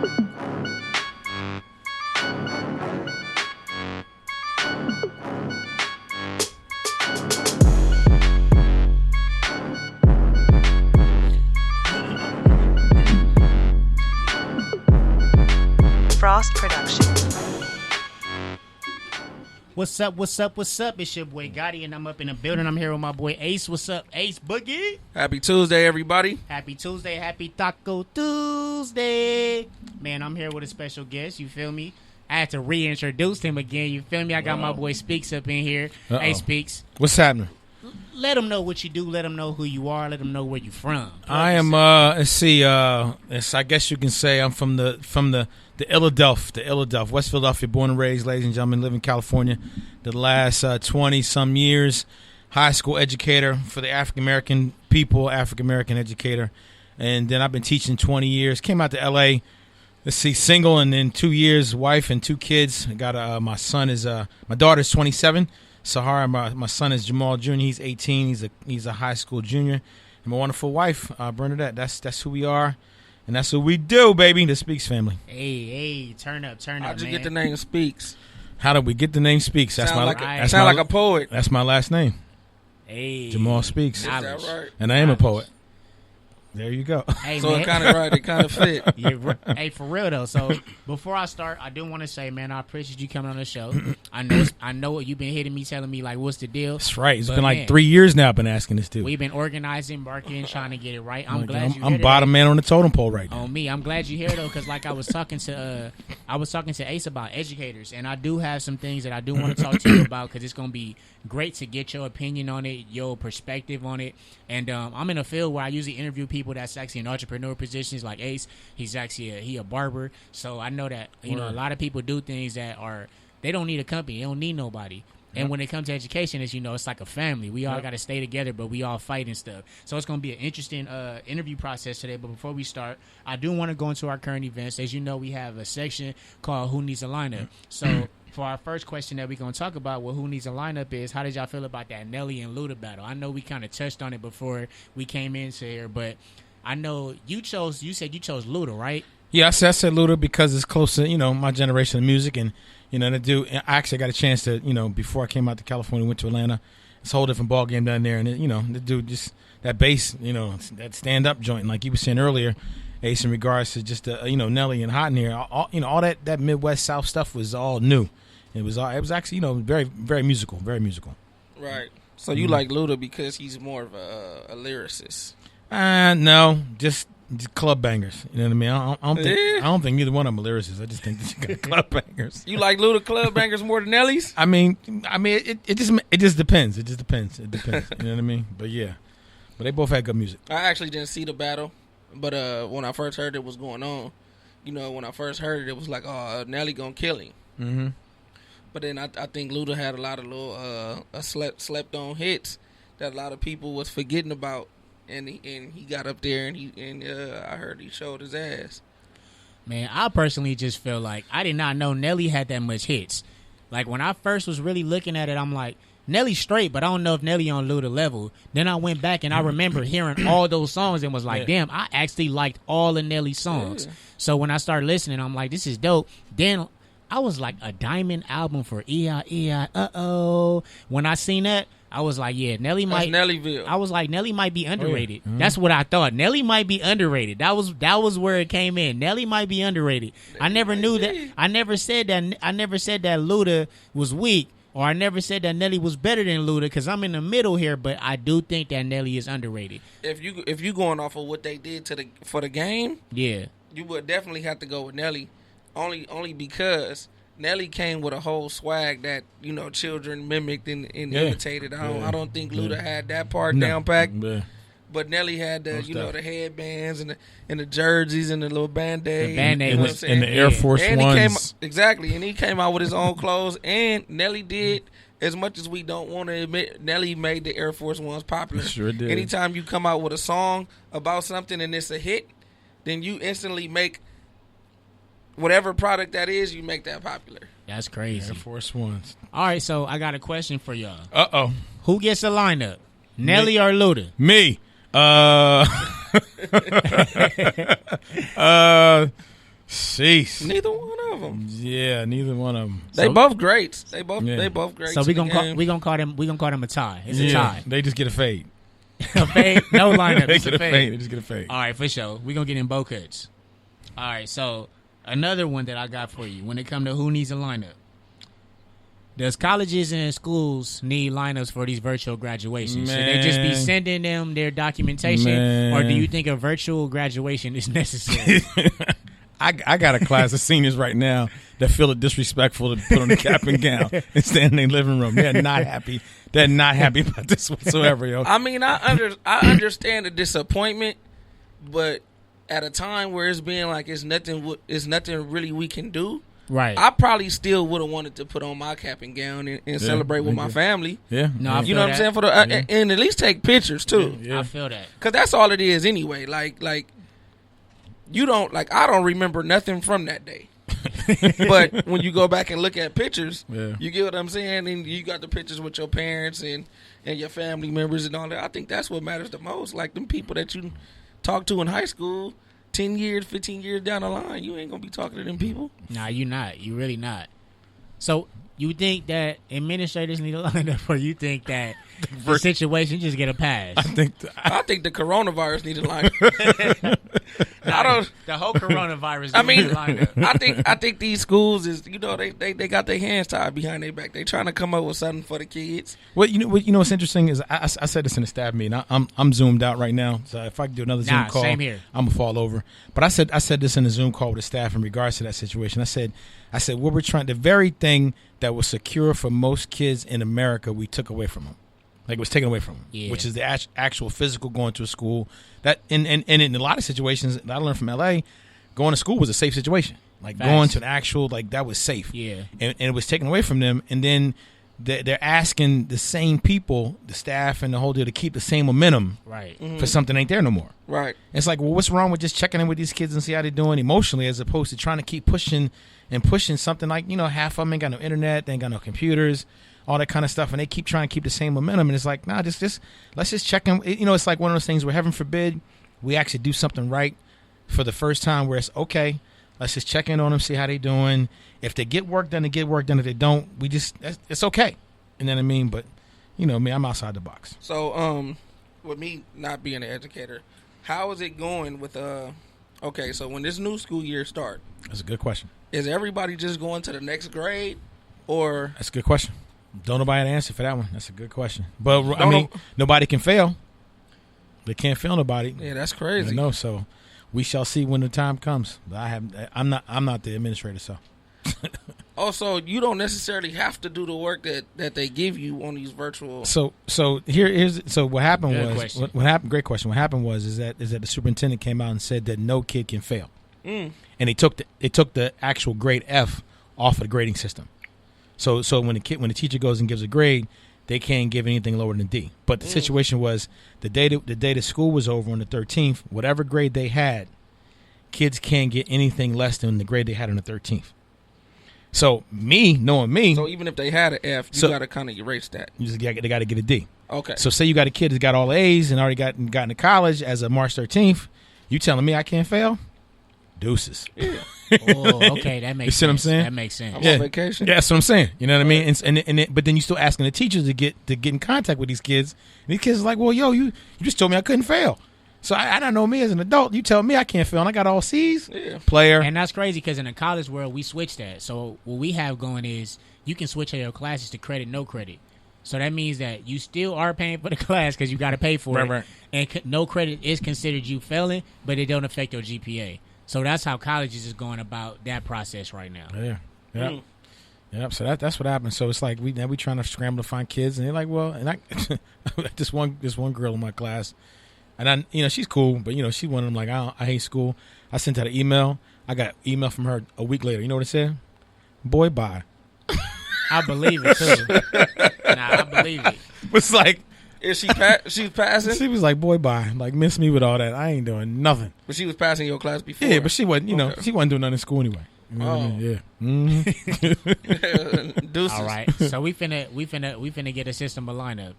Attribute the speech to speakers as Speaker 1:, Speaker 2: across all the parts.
Speaker 1: Frost Production.
Speaker 2: What's up? What's up? What's up? It's your boy Gotti, and I'm up in the building. I'm here with my boy Ace. What's up, Ace Boogie?
Speaker 3: Happy Tuesday, everybody.
Speaker 2: Happy Tuesday. Happy Taco Tuesday. Man, I'm here with a special guest. You feel me? I had to reintroduce him again. You feel me? I got my boy Speaks up in here. Hey, Speaks.
Speaker 4: What's happening?
Speaker 2: Let them know what you do. Let them know who you are. Let them know where you from.
Speaker 4: I am. Let's see. I guess you can say I'm from the Philadelphia, West Philadelphia, born and raised, ladies and gentlemen. Live in California the last 20 some years. High school educator for the African American people, African American educator, and then I've been teaching 20 years. Came out to L.A. Let's see, single, and in 2 years, wife and 2 kids. I got my son is my daughter's 27. Sahara, my son is Jamal Jr. He's 18. He's a high school junior. And my wonderful wife, Bernadette. That's who we are, and that's what we do, baby. The Speaks family.
Speaker 2: Hey, turn up,
Speaker 3: How'd you
Speaker 2: man.
Speaker 3: get the name Speaks?
Speaker 4: How did we get the name Speaks?
Speaker 3: Sound like a poet.
Speaker 4: That's my last name.
Speaker 2: Hey,
Speaker 4: Jamal Speaks.
Speaker 3: Is that right?
Speaker 4: And I am a poet. There you go.
Speaker 2: Hey,
Speaker 3: So
Speaker 2: man.
Speaker 3: it kind of right. It kind of fit.
Speaker 2: Yeah, hey, for real though. So before I start, I do want to say, man, I appreciate you coming on the show. I know you've been hitting me, telling me like, what's the deal?
Speaker 4: That's right. It's
Speaker 2: But,
Speaker 4: been like
Speaker 2: man,
Speaker 4: 3 years now. I've been asking this dude.
Speaker 2: We've been organizing, marketing, trying to get it right. I'm
Speaker 4: Like,
Speaker 2: glad you.
Speaker 4: I'm bottom man on the totem pole right now.
Speaker 2: On me, I'm glad you're here though, because like I was talking to Ace about educators, and I do have some things that I do want to talk to you about because it's gonna be great to get your opinion on it, your perspective on it. And I'm in a field where I usually interview people that's actually in entrepreneur positions, like Ace. He's actually he a barber, so I know that a lot of people do things that they don't need a company, they don't need nobody. And when it comes to education, as you know, it's like a family. We all got to stay together, but we all fight and stuff. So it's going to be an interesting interview process today. But before we start, I do want to go into our current events. As you know, we have a section called Who Needs a Lineup. So for our first question that we're going to talk about, what Who Needs a Lineup is, how did y'all feel about that Nelly and Luda battle? I know we kind of touched on it before we came into here, but I know you said you chose Luda, right?
Speaker 4: Yeah, I said Luda because it's close to, my generation of music. And, the dude, I actually got a chance to, before I came out to California, went to Atlanta. It's a whole different ball game down there. And, the dude just, that bass, that stand-up joint, like you were saying earlier, Ace, in regards to just, Nelly and Hot in here, all that Midwest South stuff was all new. It was actually, very, very musical, very musical.
Speaker 3: Right. So you like Luda because he's more of a lyricist?
Speaker 4: No, just club bangers. You know what I mean? I don't think neither one of them are lyricists. I just think that you got club bangers.
Speaker 3: You like Luda club bangers more than Nelly's?
Speaker 4: I mean, it just depends. It just depends. It depends. You know what I mean? But yeah, but they both had good music.
Speaker 3: I actually didn't see the battle, but when I first heard it was going on, when I first heard it, it was like, oh, Nelly gonna kill him.
Speaker 4: Mm-hmm.
Speaker 3: But then I think Luda had a lot of little slept on hits that a lot of people was forgetting about. And he got up there and I heard he showed his ass.
Speaker 2: Man, I personally just feel like I did not know Nelly had that much hits. Like when I first was really looking at it, I'm like, Nelly's straight, but I don't know if Nelly on Luda level. Then I went back and I remember hearing all those songs and was like, damn, I actually liked all of Nelly's songs. Yeah. So when I started listening, I'm like, this is dope. Then I was like, a diamond album for E.I. Uh-oh. When I seen that, I was like, yeah, Nelly might.
Speaker 3: Nellyville.
Speaker 2: I was like, Nelly might be underrated.
Speaker 4: Oh, yeah. Mm-hmm.
Speaker 2: That's what I thought. Nelly might be underrated. That was where it came in. Nelly might be underrated. I never knew that. I never said that. I never said that Luda was weak, or I never said that Nelly was better than Luda, because I'm in the middle here. But I do think that Nelly is underrated.
Speaker 3: If you going off of what they did for the game,
Speaker 2: yeah,
Speaker 3: you would definitely have to go with Nelly, only because Nelly came with a whole swag that children mimicked and imitated. I don't think Luda had that part down packed. But Nelly had the the headbands and the jerseys and the little band-aid.
Speaker 2: The band-aid was
Speaker 4: and the Air Force Ones.
Speaker 3: Exactly, and he came out with his own clothes. And Nelly did, as much as we don't want to admit, Nelly made the Air Force Ones popular.
Speaker 4: Sure did.
Speaker 3: Anytime you come out with a song about something and it's a hit, then you instantly make whatever product that is, you make that popular.
Speaker 2: That's crazy.
Speaker 4: Air Force Ones.
Speaker 2: All right, so I got a question for y'all.
Speaker 4: Uh-oh.
Speaker 2: Who gets the lineup? Nelly or Luda?
Speaker 4: Me. Jeez.
Speaker 3: Neither one of them.
Speaker 4: Yeah, neither one of them.
Speaker 3: They both greats. They both greats.
Speaker 2: So we gonna call them a tie. It's a tie.
Speaker 4: They just get a fade.
Speaker 2: A fade? No lineup.
Speaker 4: They
Speaker 2: It's
Speaker 4: get
Speaker 2: a
Speaker 4: a
Speaker 2: fade.
Speaker 4: fade. They just get a fade.
Speaker 2: All right, for sure. We gonna get in bow cuts. All right, so another one that I got for you when it come to who needs a lineup. Does colleges and schools need lineups for these virtual graduations? Should they just be sending them their documentation, or do you think a virtual graduation is necessary?
Speaker 4: I got a class of seniors right now that feel it disrespectful to put on a cap and gown and stand in their living room. They're not happy. They're not happy about this whatsoever, yo.
Speaker 3: I mean, I understand the disappointment, but at a time where it's being like it's nothing really we can do.
Speaker 2: Right.
Speaker 3: I probably still would have wanted to put on my cap and gown and celebrate with my family.
Speaker 4: Yeah.
Speaker 2: No,
Speaker 3: you know what I'm saying? For the and at least take pictures too.
Speaker 4: Yeah.
Speaker 2: I feel that.
Speaker 3: Cause that's all it is anyway. Like you don't I don't remember nothing from that day. But when you go back and look at pictures, you get what I'm saying, and you got the pictures with your parents and your family members and all that. I think that's what matters the most. Like them people that you talk to in high school, 10 years, 15 years down the line, you ain't gonna be talking to them people.
Speaker 2: Nah, you not. You really not. So you think that administrators need a lineup, or you think that the situation just get a pass?
Speaker 3: I think the coronavirus need a line.
Speaker 2: The whole coronavirus.
Speaker 3: I mean,
Speaker 2: need a lineup.
Speaker 3: I think these schools is they got their hands tied behind their back. They trying to come up with something for the kids.
Speaker 4: Well, you know what's interesting is I said this in the staff meeting. I'm zoomed out right now, so if I can do another Zoom call,
Speaker 2: same here.
Speaker 4: I'm gonna fall over. But I said this in the Zoom call with the staff in regards to that situation. I said what we're trying, the very thing that was secure for most kids in America, we took away from them. Like it was taken away from them, which is the actual physical going to a school. That and in a lot of situations that I learned from LA, going to school was a safe situation. Like going to an actual, like that was safe.
Speaker 2: Yeah, and
Speaker 4: it was taken away from them, and then they're asking the same people, the staff and the whole deal, to keep the same momentum,
Speaker 2: right?
Speaker 4: For something ain't there no more.
Speaker 3: Right.
Speaker 4: It's like, well, what's wrong with just checking in with these kids and see how they're doing emotionally, as opposed to trying to keep pushing something like, half of them ain't got no internet, they ain't got no computers, all that kind of stuff, and they keep trying to keep the same momentum, and it's like, nah, just let's just check in. It's like one of those things where, heaven forbid, we actually do something right for the first time, where it's okay, let's just check in on them, see how they doing. If they get work done, they get work done. If they don't, it's okay. You know what I mean? But me, I'm outside the box.
Speaker 3: So with me not being an educator, how is it going with okay, so when this new school year start,
Speaker 4: That's a good question.
Speaker 3: Is everybody just going to the next grade, or
Speaker 4: That's a good question. Don't nobody have an answer for that one. That's a good question. But I mean, nobody can fail. They can't fail nobody.
Speaker 3: Yeah, that's crazy.
Speaker 4: No, so we shall see when the time comes. But I'm not the administrator, so.
Speaker 3: Also, you don't necessarily have to do the work that they give you on these virtual.
Speaker 4: So here's what happened
Speaker 2: Good
Speaker 4: was
Speaker 2: question.
Speaker 4: what happened. Great question. What happened is that the superintendent came out and said that no kid can fail, and they took the actual grade F off of the grading system. So when the teacher goes and gives a grade, they can't give anything lower than D. But the situation was the day the school was over on the 13th, whatever grade they had, kids can't get anything less than the grade they had on the 13th. So knowing me,
Speaker 3: so even if they had an F, you got to kind of erase that.
Speaker 4: they got to get a D.
Speaker 3: Okay.
Speaker 4: So say you got a kid that's got all A's and already got into college as of March 13th, you telling me I can't fail? Deuces.
Speaker 3: Yeah.
Speaker 2: Oh, okay, that makes
Speaker 4: You see what I'm
Speaker 2: sense.
Speaker 4: saying?
Speaker 2: That makes sense.
Speaker 3: I'm on vacation.
Speaker 4: Yeah, that's what I'm saying. You know what I mean? But then you still asking the teachers to get in contact with these kids. And these kids are like, well, yo, you just told me I couldn't fail. So I don't know me as an adult. You tell me I can't fail, and I got all C's.
Speaker 3: Yeah.
Speaker 4: Player.
Speaker 2: And that's crazy because in the college world, we switched that. So what we have going is you can switch your classes to credit, no credit. So that means that you still are paying for the class because you got to pay for it.
Speaker 4: Right. And
Speaker 2: no credit is considered you failing, but it don't affect your GPA. So that's how colleges is going about that process right now.
Speaker 4: Yeah. Yep. Yep. So that's what happened. So it's like we trying to scramble to find kids, and they're like, well, and I this one girl in my class, and she's cool, but she's one of them like I hate school. I sent her an email. I got an email from her a week later. You know what it said? Boy, bye.
Speaker 2: I believe it too. I believe it.
Speaker 4: It's like,
Speaker 3: is she's passing?
Speaker 4: She was like, boy, bye. Like, miss me with all that. I ain't doing nothing.
Speaker 3: But she was passing your class before.
Speaker 4: Yeah, but she wasn't. She wasn't doing nothing in school anyway. You know what I mean? Yeah. Mm-hmm.
Speaker 3: Deuces.
Speaker 2: All right. So we finna get a system of lineup.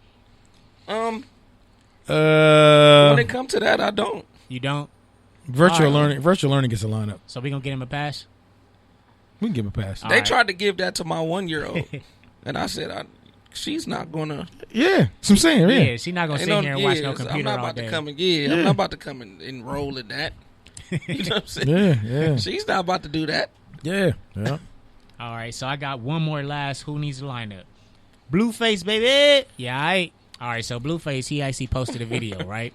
Speaker 3: When it comes to that, I don't.
Speaker 2: You don't?
Speaker 4: Virtual learning gets a lineup.
Speaker 2: So we gonna get him a pass.
Speaker 4: We can give him a pass.
Speaker 3: They tried to give that to my 1-year-old, and I said, she's not gonna.
Speaker 4: Yeah, that's what I'm saying. Yeah,
Speaker 2: she's not gonna sit here and watch no computer
Speaker 3: I'm not
Speaker 2: all
Speaker 3: about
Speaker 2: day.
Speaker 3: to come and I'm not about to come and enroll in that. You know what I'm saying?
Speaker 4: Yeah.
Speaker 3: She's not about to do that.
Speaker 4: Yeah.
Speaker 2: All right, so I got one more last. Who needs to line up? Blueface, baby. Yeah, all right. So Blueface, he actually posted a video, right?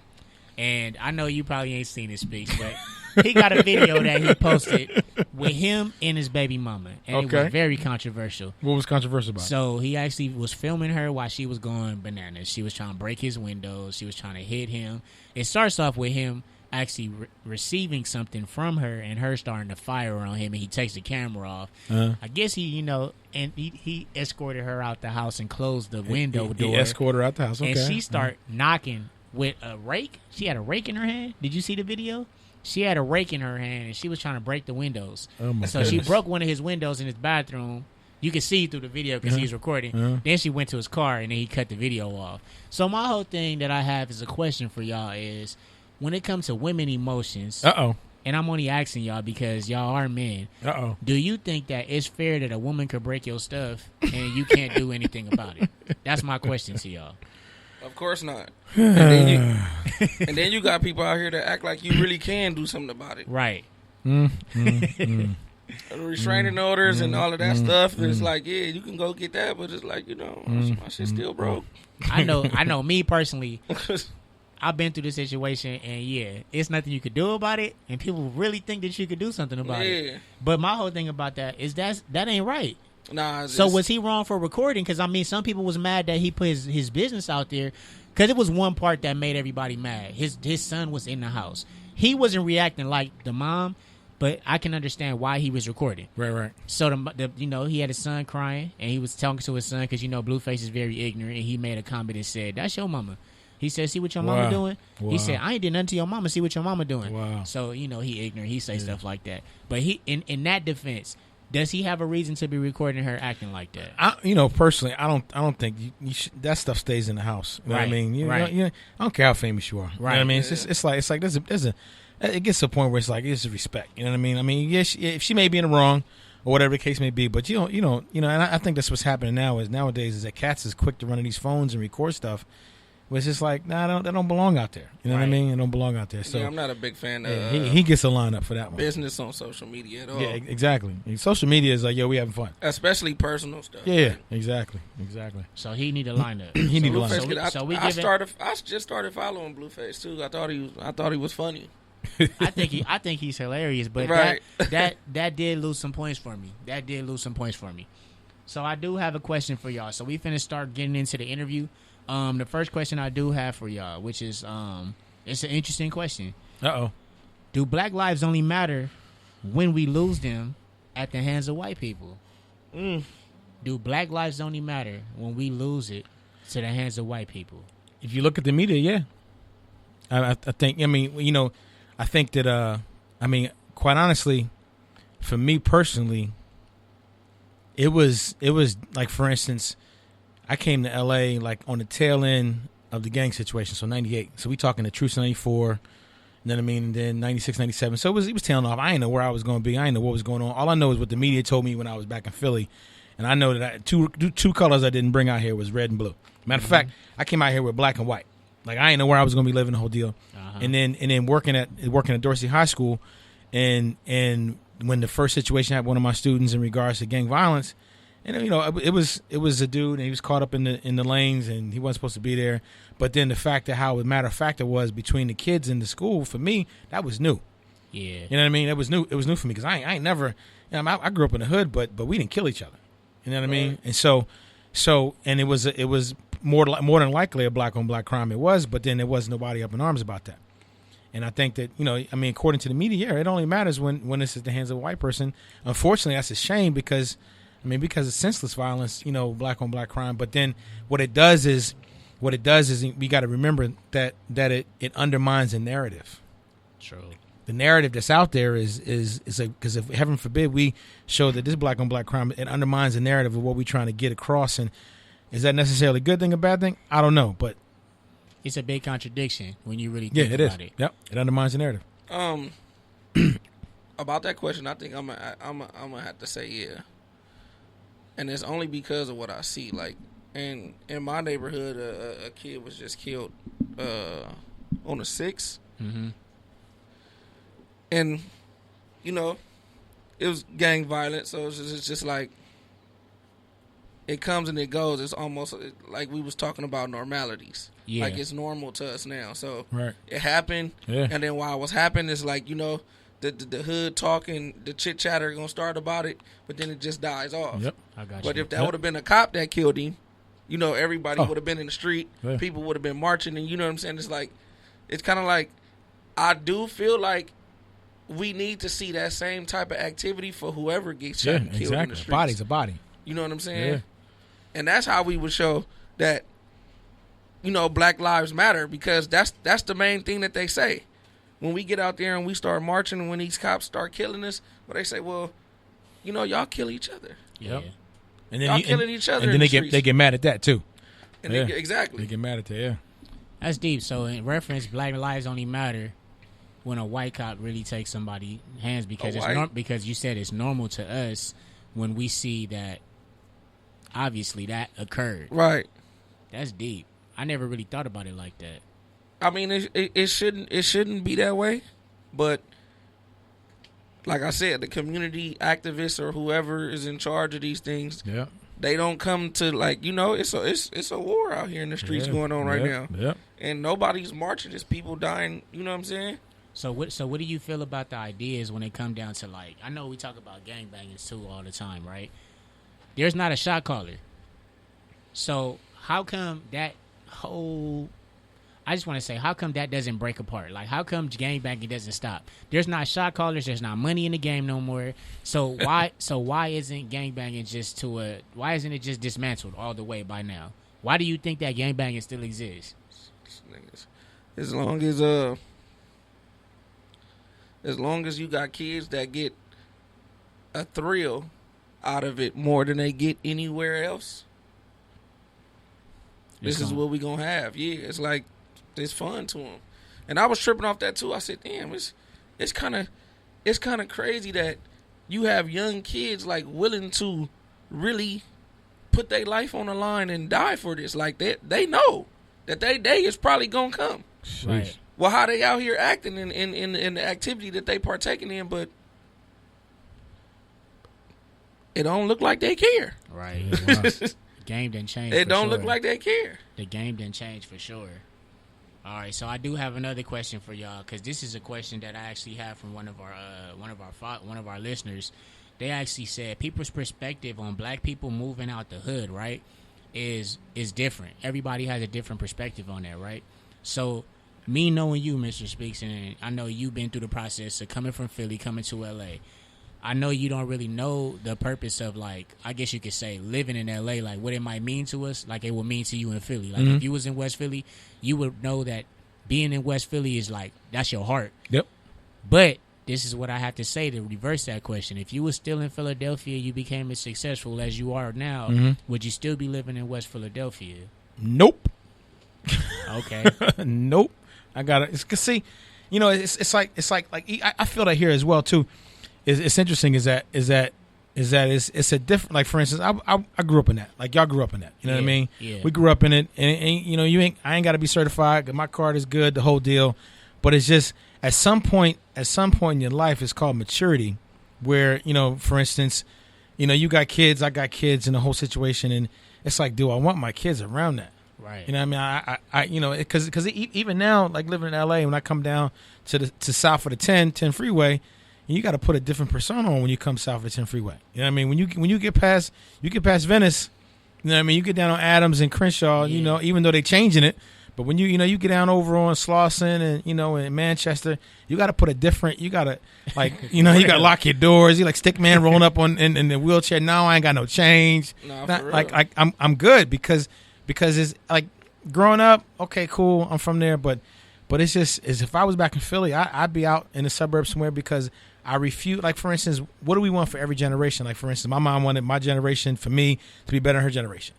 Speaker 2: And I know you probably ain't seen his speech, but he got a video that he posted with him and his baby mama, and it was very controversial.
Speaker 4: What was controversial about it?
Speaker 2: So he actually was filming her while she was going bananas. She was trying to break his windows. She was trying to hit him. It starts off with him actually receiving something from her and her starting to fire on him, and he takes the camera off. I guess he escorted her out the house and closed the window door.
Speaker 4: He escorted her out the house, okay.
Speaker 2: And she started knocking with a rake. She had a rake in her hand. Did you see the video? She had a rake in her hand, and she was trying to break the windows.
Speaker 4: Oh my
Speaker 2: so
Speaker 4: goodness.
Speaker 2: she broke one of his windows in his bathroom. You can see through the video because he's recording. Then she went to his car, and then he cut the video off. So my whole thing that I have is a question for y'all is, when it comes to women emotions, and I'm only asking y'all because y'all are men, do you think that it's fair that a woman could break your stuff and you can't do anything about it? That's my question to y'all.
Speaker 3: Of course not. And then you got people out here that act like you really can do something about it.
Speaker 2: Right.
Speaker 3: Restraining orders and all of that stuff. It's like, yeah, you can go get that, but it's like, my shit still broke.
Speaker 2: I know. Me personally, I've been through this situation, and yeah, it's nothing you could do about it, and people really think that you could do something about it. But my whole thing about that is that ain't right.
Speaker 3: Nah.
Speaker 2: So was he wrong for recording? Because I mean, some people was mad that he put his business out there. Because it was one part that made everybody mad. His son was in the house. He wasn't reacting like the mom, but I can understand why he was recording.
Speaker 4: Right.
Speaker 2: So he had his son crying, and he was talking to his son because Blueface is very ignorant, and he made a comment that said, "That's your mama." He said, "See what your mama doing?" He said, "I ain't did nothing to your mama. See what your mama doing."
Speaker 4: Wow.
Speaker 2: So he ignorant. He say stuff like that. But he in that defense, does he have a reason to be recording her acting like that?
Speaker 4: Personally, I don't think you should, that stuff stays in the house. You know what I mean? I don't care how famous you are. Right. You know what I mean? It's like there's a it gets to a point where it's like it's respect. You know what I mean? I mean, yes, she may be in the wrong or whatever the case may be, but you don't. And I think that's what's happening nowadays is that cats is quick to run to these phones and record stuff. But it's just like, that don't belong out there. You know what I mean? It don't belong out there. So
Speaker 3: yeah, I'm not a big fan of
Speaker 4: he gets a lineup for that one.
Speaker 3: Business on social media at all.
Speaker 4: Yeah, exactly. Social media is like, we having fun.
Speaker 3: Especially personal stuff.
Speaker 4: Yeah, exactly.
Speaker 2: So he need a lineup.
Speaker 4: He need a lineup.
Speaker 3: I just started following Blueface too. I thought he was funny.
Speaker 2: I think he's hilarious, but that did lose some points for me. So I do have a question for y'all. So we finna start getting into the interview. The first question I do have for y'all, which is it's an interesting question. Do black lives only matter when we lose them at the hands of white people? Do black lives only matter when we lose it to the hands of white people?
Speaker 4: If you look at the media, yeah. I think. I mean, I think that. Quite honestly, for me personally, it was like, for instance, I came to L.A. like on the tail end of the gang situation, so 98. So we talking the Truce 94, and then 96, 97. So it was tailing off. I didn't know where I was going to be. I didn't know what was going on. All I know is what the media told me when I was back in Philly, and I know that two colors I didn't bring out here was red and blue. Matter of fact, I came out here with black and white. Like, I didn't know where I was going to be living the whole deal. And then working at Dorsey High School, and when the first situation happened, one of my students in regards to gang violence. And it was a dude, and he was caught up in the lanes, and he wasn't supposed to be there. But then the fact that how, matter of fact, it was between the kids in the school, for me, that was new.
Speaker 2: Yeah,
Speaker 4: you know what I mean. That was new. It was new for me because I ain't never. I grew up in the hood, but we didn't kill each other. You know what I mean? And so and it was more than likely a black on black crime. It was, but then there was nobody up in arms about that. And I think that according to the media, it only matters when it's at the hands of a white person. Unfortunately, that's a shame because it's senseless violence, black on black crime. But then what it does is we got to remember that it undermines the narrative.
Speaker 2: True.
Speaker 4: The narrative that's out there is because if heaven forbid we show that this black on black crime, it undermines the narrative of what we're trying to get across. And is that necessarily a good thing or bad thing? I don't know, but
Speaker 2: it's a big contradiction when you really think about it.
Speaker 4: Yep, it undermines the narrative.
Speaker 3: About that question, I think I'm gonna have to say yeah, and it's only because of what I see. Like, in my neighborhood, a kid was just killed on the 6th, and you know, it was gang violence, so it's just like it comes and it goes. It's almost like we was talking about normalities.
Speaker 2: Yeah.
Speaker 3: Like it's normal to us now. So
Speaker 4: Right.
Speaker 3: it happened,
Speaker 4: Yeah.
Speaker 3: and then while it was happening, it's like, you know, the hood talking, the chit chatter gonna start about it, but then it just dies off.
Speaker 4: Yep.
Speaker 2: I got
Speaker 3: But
Speaker 2: you.
Speaker 3: if that would have been a cop that killed him, you know, everybody
Speaker 4: Oh.
Speaker 3: would have been in the street.
Speaker 4: Yeah.
Speaker 3: People would have been marching, and you know what I'm saying? It's like, it's kind of like, I do feel like we need to see that same type of activity for whoever gets shot
Speaker 4: Yeah,
Speaker 3: and killed in
Speaker 4: exactly.
Speaker 3: the
Speaker 4: A
Speaker 3: streets.
Speaker 4: body's a body.
Speaker 3: You know what I'm saying?
Speaker 4: Yeah.
Speaker 3: And that's how we would show that, you know, Black Lives Matter, because that's the main thing that they say. When we get out there and we start marching, and when these cops start killing us, well, they say, well, you know, y'all kill each other.
Speaker 2: Yeah.
Speaker 4: And
Speaker 3: Y'all killing each other
Speaker 4: And
Speaker 3: in
Speaker 4: then
Speaker 3: the
Speaker 4: they get mad at that too.
Speaker 3: And
Speaker 4: Yeah.
Speaker 3: exactly.
Speaker 4: They get mad at that. Yeah.
Speaker 2: That's deep. So in reference, Black lives only matter when a white cop really takes somebody's hands, because because you said it's normal to us when we see that obviously that occurred.
Speaker 3: Right.
Speaker 2: That's deep. I never really thought about it like that.
Speaker 3: I mean, it shouldn't be that way, but like I said, the community activists or whoever is in charge of these things,
Speaker 4: Yeah.
Speaker 3: they don't come to, like, you know, it's a war out here in the streets going on right now,
Speaker 4: Yep.
Speaker 3: and nobody's marching. It's people dying. You know what I'm saying?
Speaker 2: So what do you feel about the ideas when it come down to, like, I know we talk about gangbangers too all the time, right? There's not a shot caller. So how come that whole, I just want to say, how come that doesn't break apart? Like, how come gangbanging doesn't stop? There's not shot callers. There's not money in the game no more. So why isn't gangbanging why isn't it just dismantled all the way by now? Why do you think that gangbanging still exists?
Speaker 3: As long as you got kids that get a thrill out of it more than they get anywhere else, this is what we gonna have. Yeah, it's like, it's fun to them. And I was tripping off that too. I said, damn, it's kind of crazy that you have young kids like willing to really put their life on the line and die for this. Like, they know that their day is probably gonna come.
Speaker 2: Right.
Speaker 3: Well, how they out here acting in the activity that they partaking in, but it don't look like they care.
Speaker 2: Right.
Speaker 4: Yeah, wow.
Speaker 2: Game didn't change.
Speaker 3: It
Speaker 2: for
Speaker 3: don't
Speaker 2: sure.
Speaker 3: look like they care.
Speaker 2: The game didn't change for sure. All right, so I do have another question for y'all, because this is a question that I actually have from one of our listeners. They actually said people's perspective on black people moving out the hood, right, is different. Everybody has a different perspective on that, right? So me knowing you, Mr. Speaks, and I know you've been through the process of coming from Philly, coming to LA. I know you don't really know the purpose of, like, I guess you could say, living in LA, like what it might mean to us, like it would mean to you in Philly. Like, if you was in West Philly, you would know that being in West Philly is like, that's your heart.
Speaker 4: Yep.
Speaker 2: But this is what I have to say to reverse that question. If you was still in Philadelphia, you became as successful as you are now, would you still be living in West Philadelphia?
Speaker 4: Nope.
Speaker 2: Okay.
Speaker 4: Nope. I got it. Cause see, you know, it's like I feel that here as well too. It's interesting is that it's a different, like, for instance, I grew up in that, like y'all grew up in that, you know what I mean?
Speaker 2: Yeah.
Speaker 4: We grew up in it, and you know, I ain't got to be certified. My card is good, the whole deal. But it's just at some point in your life, it's called maturity, where, you know, for instance, you know, you got kids, I got kids, in the whole situation, and it's like, do I want my kids around that?
Speaker 2: Right.
Speaker 4: You know what I mean? I you know, because even now, like living in LA, when I come down to south of the 10 freeway, you got to put a different persona on when you come south of the 10 freeway. You know what I mean? When you get past Venice, you know what I mean? You get down on Adams and Crenshaw, you know, even though they changing it, but when you get down over on Slauson and, you know, in Manchester, you got to put a different, you got to, like, you know, you got to lock your doors. You like Stickman rolling up in the wheelchair. No, I ain't got no change.
Speaker 3: No,
Speaker 4: Not,
Speaker 3: for real.
Speaker 4: like I'm good because it's like growing up, okay, cool, I'm from there, but it's just, is if I was back in Philly, I'd be out in the suburbs somewhere, because I refuse, like, for instance, what do we want for every generation? Like, for instance, my mom wanted my generation, for me, to be better than her generation.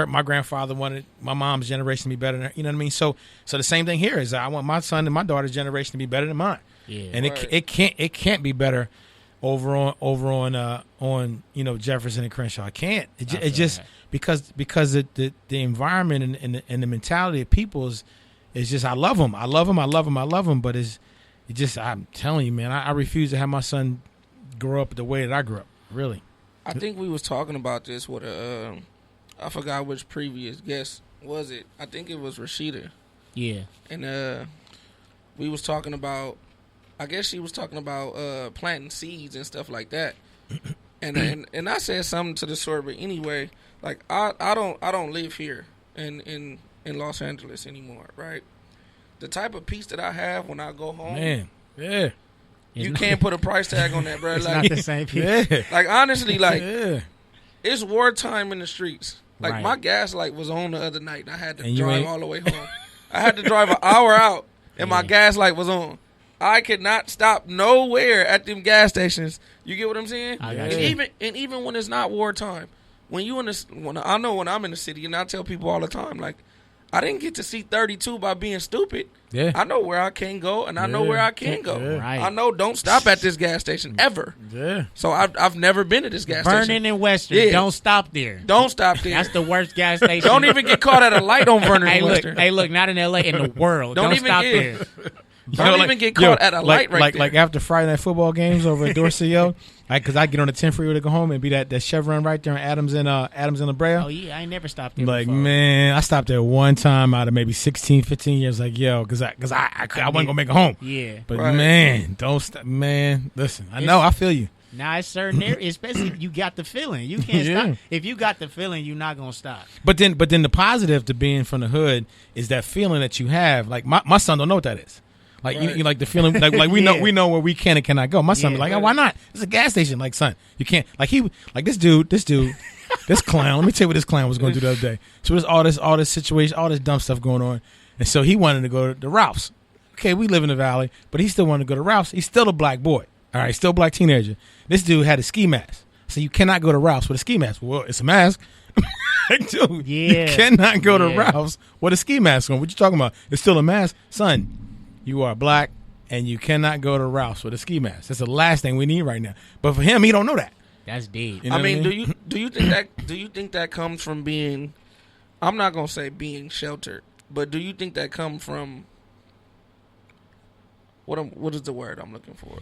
Speaker 4: my grandfather wanted my mom's generation to be better than her. You know what I mean? So the same thing here is I want my son and my daughter's generation to be better than mine. Yeah. And it can't be better over on Jefferson and Crenshaw. It can't. It just because the environment and the mentality of people is just I love them. But it's just I'm telling you, man, I refuse to have my son grow up the way that I grew up. Really.
Speaker 3: I think we was talking about this with I forgot which previous guest was it. I think it was Rashida.
Speaker 2: Yeah.
Speaker 3: And we was talking about, I guess she was talking about planting seeds and stuff like that. and I said something to the sort, but anyway, like I don't live here in Los Angeles anymore, right? The type of peace that I have when I go home,
Speaker 4: man, yeah.
Speaker 3: You can't put a price tag on that, bro.
Speaker 2: It's
Speaker 3: like,
Speaker 2: not the same peace.
Speaker 4: Yeah.
Speaker 3: Like honestly, like
Speaker 4: yeah.
Speaker 3: It's wartime in the streets. Like
Speaker 2: Right.
Speaker 3: my gas light was on the other night, and I had to
Speaker 4: And you
Speaker 3: drive
Speaker 4: ain't-
Speaker 3: all the way home. I had to drive an hour out, and my
Speaker 2: Yeah.
Speaker 3: gas light was on. I could not stop nowhere at them gas stations. You get what I'm saying?
Speaker 2: I got
Speaker 3: And
Speaker 2: you.
Speaker 3: even when it's not wartime, when you I know when I'm in the city, and I tell people all the time, like I didn't get to see 32 by being stupid.
Speaker 4: Yeah.
Speaker 3: I know where I can go, and I know where I can go.
Speaker 4: Yeah.
Speaker 2: Right.
Speaker 3: I know don't stop at this gas station ever.
Speaker 4: Yeah.
Speaker 3: So I've never been to this gas
Speaker 2: Vernon
Speaker 3: station.
Speaker 2: and Western,
Speaker 3: Yeah.
Speaker 2: don't stop there.
Speaker 3: Don't stop there.
Speaker 2: That's the worst gas station.
Speaker 3: Don't even get caught at a light on Vernon
Speaker 2: Hey,
Speaker 3: and
Speaker 2: look,
Speaker 3: Western.
Speaker 2: hey, look, not in LA, in the world.
Speaker 3: Don't
Speaker 2: Don't,
Speaker 3: even
Speaker 2: stop
Speaker 3: get-
Speaker 2: there.
Speaker 3: Don't even get caught at a light right there.
Speaker 4: Like after Friday night football games over at Dorsey, yo, because I get on the 10 freeway to go home and be that Chevron right there on Adams and La Brea.
Speaker 2: Oh, yeah, I ain't never stopped there
Speaker 4: Like,
Speaker 2: before.
Speaker 4: man, I stopped there one time out of maybe 16, 15 years. Like, yo, because I wasn't gonna make it home.
Speaker 2: Yeah.
Speaker 4: But
Speaker 3: Right.
Speaker 4: man, don't stop, man. Listen, I know, I feel you.
Speaker 2: Now, it's certain areas, especially if you got the feeling. You can't
Speaker 4: Yeah.
Speaker 2: stop. If you got the feeling, you're not going to stop.
Speaker 4: But then the positive to being from the hood is that feeling that you have. Like my son don't know what that is. Like
Speaker 3: Right.
Speaker 4: you like the feeling like we
Speaker 2: Yeah.
Speaker 4: know where we can and cannot go. My son
Speaker 2: Yeah.
Speaker 4: be like, oh, why not? It's a gas station. Like, son, you can't. Like this dude, this clown. Let me tell you what this clown was going to do the other day. So there's all this situation, all this dumb stuff going on, and so he wanted to go to Ralph's. Okay, we live in the valley, but he still wanted to go to Ralph's. He's still a black boy. All right, still a black teenager. This dude had a ski mask, so you cannot go to Ralph's with a ski mask. Well, it's a mask. Dude,
Speaker 2: Yeah.
Speaker 4: you cannot go to
Speaker 2: Yeah.
Speaker 4: Ralph's with a ski mask on. What you talking about? It's still a mask, son. You are black, and you cannot go to Ralph's with a ski mask. That's the last thing we need right now. But for him, he don't know that.
Speaker 2: That's deep.
Speaker 4: You know
Speaker 3: I
Speaker 4: what
Speaker 3: mean, do you think that comes from being? I'm not gonna say being sheltered, but do you think that come from? What is the word I'm looking for?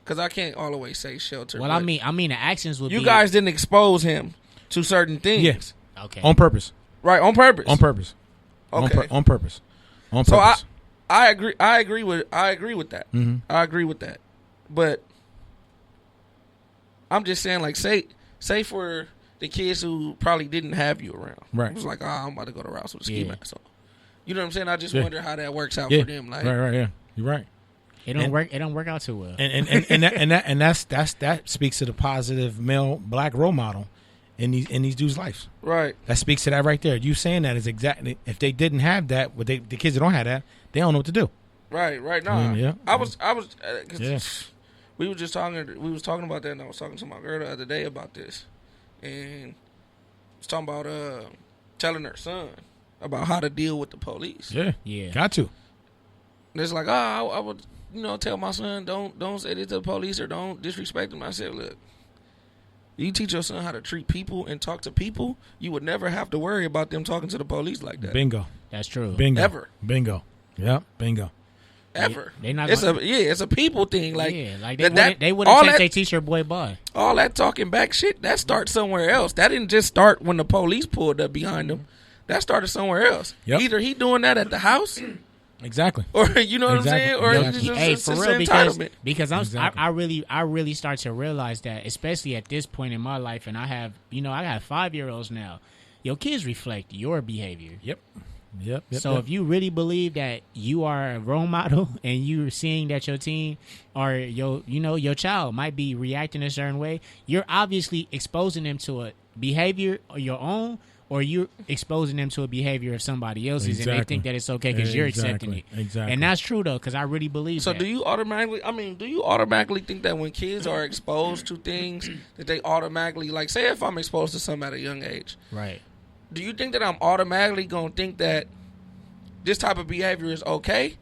Speaker 3: Because I can't always say shelter.
Speaker 2: Well,
Speaker 3: but
Speaker 2: I mean, the actions would
Speaker 3: you
Speaker 2: be.
Speaker 3: guys didn't expose him to certain things.
Speaker 4: Yes,
Speaker 2: Okay.
Speaker 4: on purpose.
Speaker 3: Right, on purpose.
Speaker 4: On purpose.
Speaker 3: Okay.
Speaker 4: On purpose. On
Speaker 3: So
Speaker 4: purpose.
Speaker 3: I agree with that.
Speaker 4: Mm-hmm.
Speaker 3: I agree with that. But I'm just saying, like, say for the kids who probably didn't have you around.
Speaker 4: Right.
Speaker 3: It was like, I'm about to go to Rouse with a ski
Speaker 2: Yeah.
Speaker 3: mask on. You know what I'm saying? I just
Speaker 4: Yeah.
Speaker 3: wonder how that works out
Speaker 4: Yeah.
Speaker 3: for them. Like,
Speaker 4: Right. Yeah. You're right.
Speaker 2: It don't work. It don't work out too well.
Speaker 4: And that speaks to the positive male black role model in these dudes' lives.
Speaker 3: right.
Speaker 4: That speaks to that right there. You saying that is exactly, if they didn't have that, the kids that don't have that, they don't know what to do.
Speaker 3: Right. Nah.
Speaker 4: Yeah.
Speaker 3: I was, 'cause
Speaker 4: Yeah.
Speaker 3: we was talking about that, and I was talking to my girl the other day about this, and was talking about telling her son about how to deal with the police.
Speaker 4: Yeah.
Speaker 2: Yeah.
Speaker 4: Got to.
Speaker 3: And it's like, I would, tell my son, don't say this to the police or don't disrespect them. I said, look, you teach your son how to treat people and talk to people, you would never have to worry about them talking to the police like that.
Speaker 4: Bingo.
Speaker 2: That's true.
Speaker 4: Bingo.
Speaker 3: Ever.
Speaker 4: Bingo. Yep. Bingo.
Speaker 3: Ever.
Speaker 2: They not
Speaker 3: it's
Speaker 2: gonna-
Speaker 3: it's a people thing. Like,
Speaker 2: yeah, like
Speaker 3: that-
Speaker 2: they
Speaker 3: all
Speaker 2: wouldn't take
Speaker 3: that-
Speaker 2: their t-shirt boy by.
Speaker 3: all that talking back shit, that starts somewhere else. That didn't just start when the police pulled up behind him. That started somewhere else.
Speaker 4: Yep.
Speaker 3: Either he doing that at the house,
Speaker 4: Exactly.
Speaker 3: or you know what
Speaker 4: Exactly.
Speaker 3: I'm saying, or
Speaker 4: Yep.
Speaker 3: it's just
Speaker 2: Hey,
Speaker 3: it's
Speaker 2: for
Speaker 3: just
Speaker 2: real,
Speaker 3: entitlement.
Speaker 2: because
Speaker 4: Exactly.
Speaker 2: I really start to realize that, especially at this point in my life, and I got 5-year-olds now. Your kids reflect your behavior.
Speaker 4: Yep.
Speaker 2: So if you really believe that you are a role model and you're seeing that your teen or your child might be reacting a certain way, you're obviously exposing them to a behavior of your own, or you're exposing them to a behavior of somebody else's, and they think that it's okay because you're accepting it.
Speaker 4: Exactly.
Speaker 2: And that's true though, because I really believe
Speaker 3: So
Speaker 2: that.
Speaker 3: do you automatically think that when kids are exposed to things that they automatically, like, say if I'm exposed to something at a young age,
Speaker 2: Right.
Speaker 3: do you think that I'm automatically gonna think that this type of behavior is okay?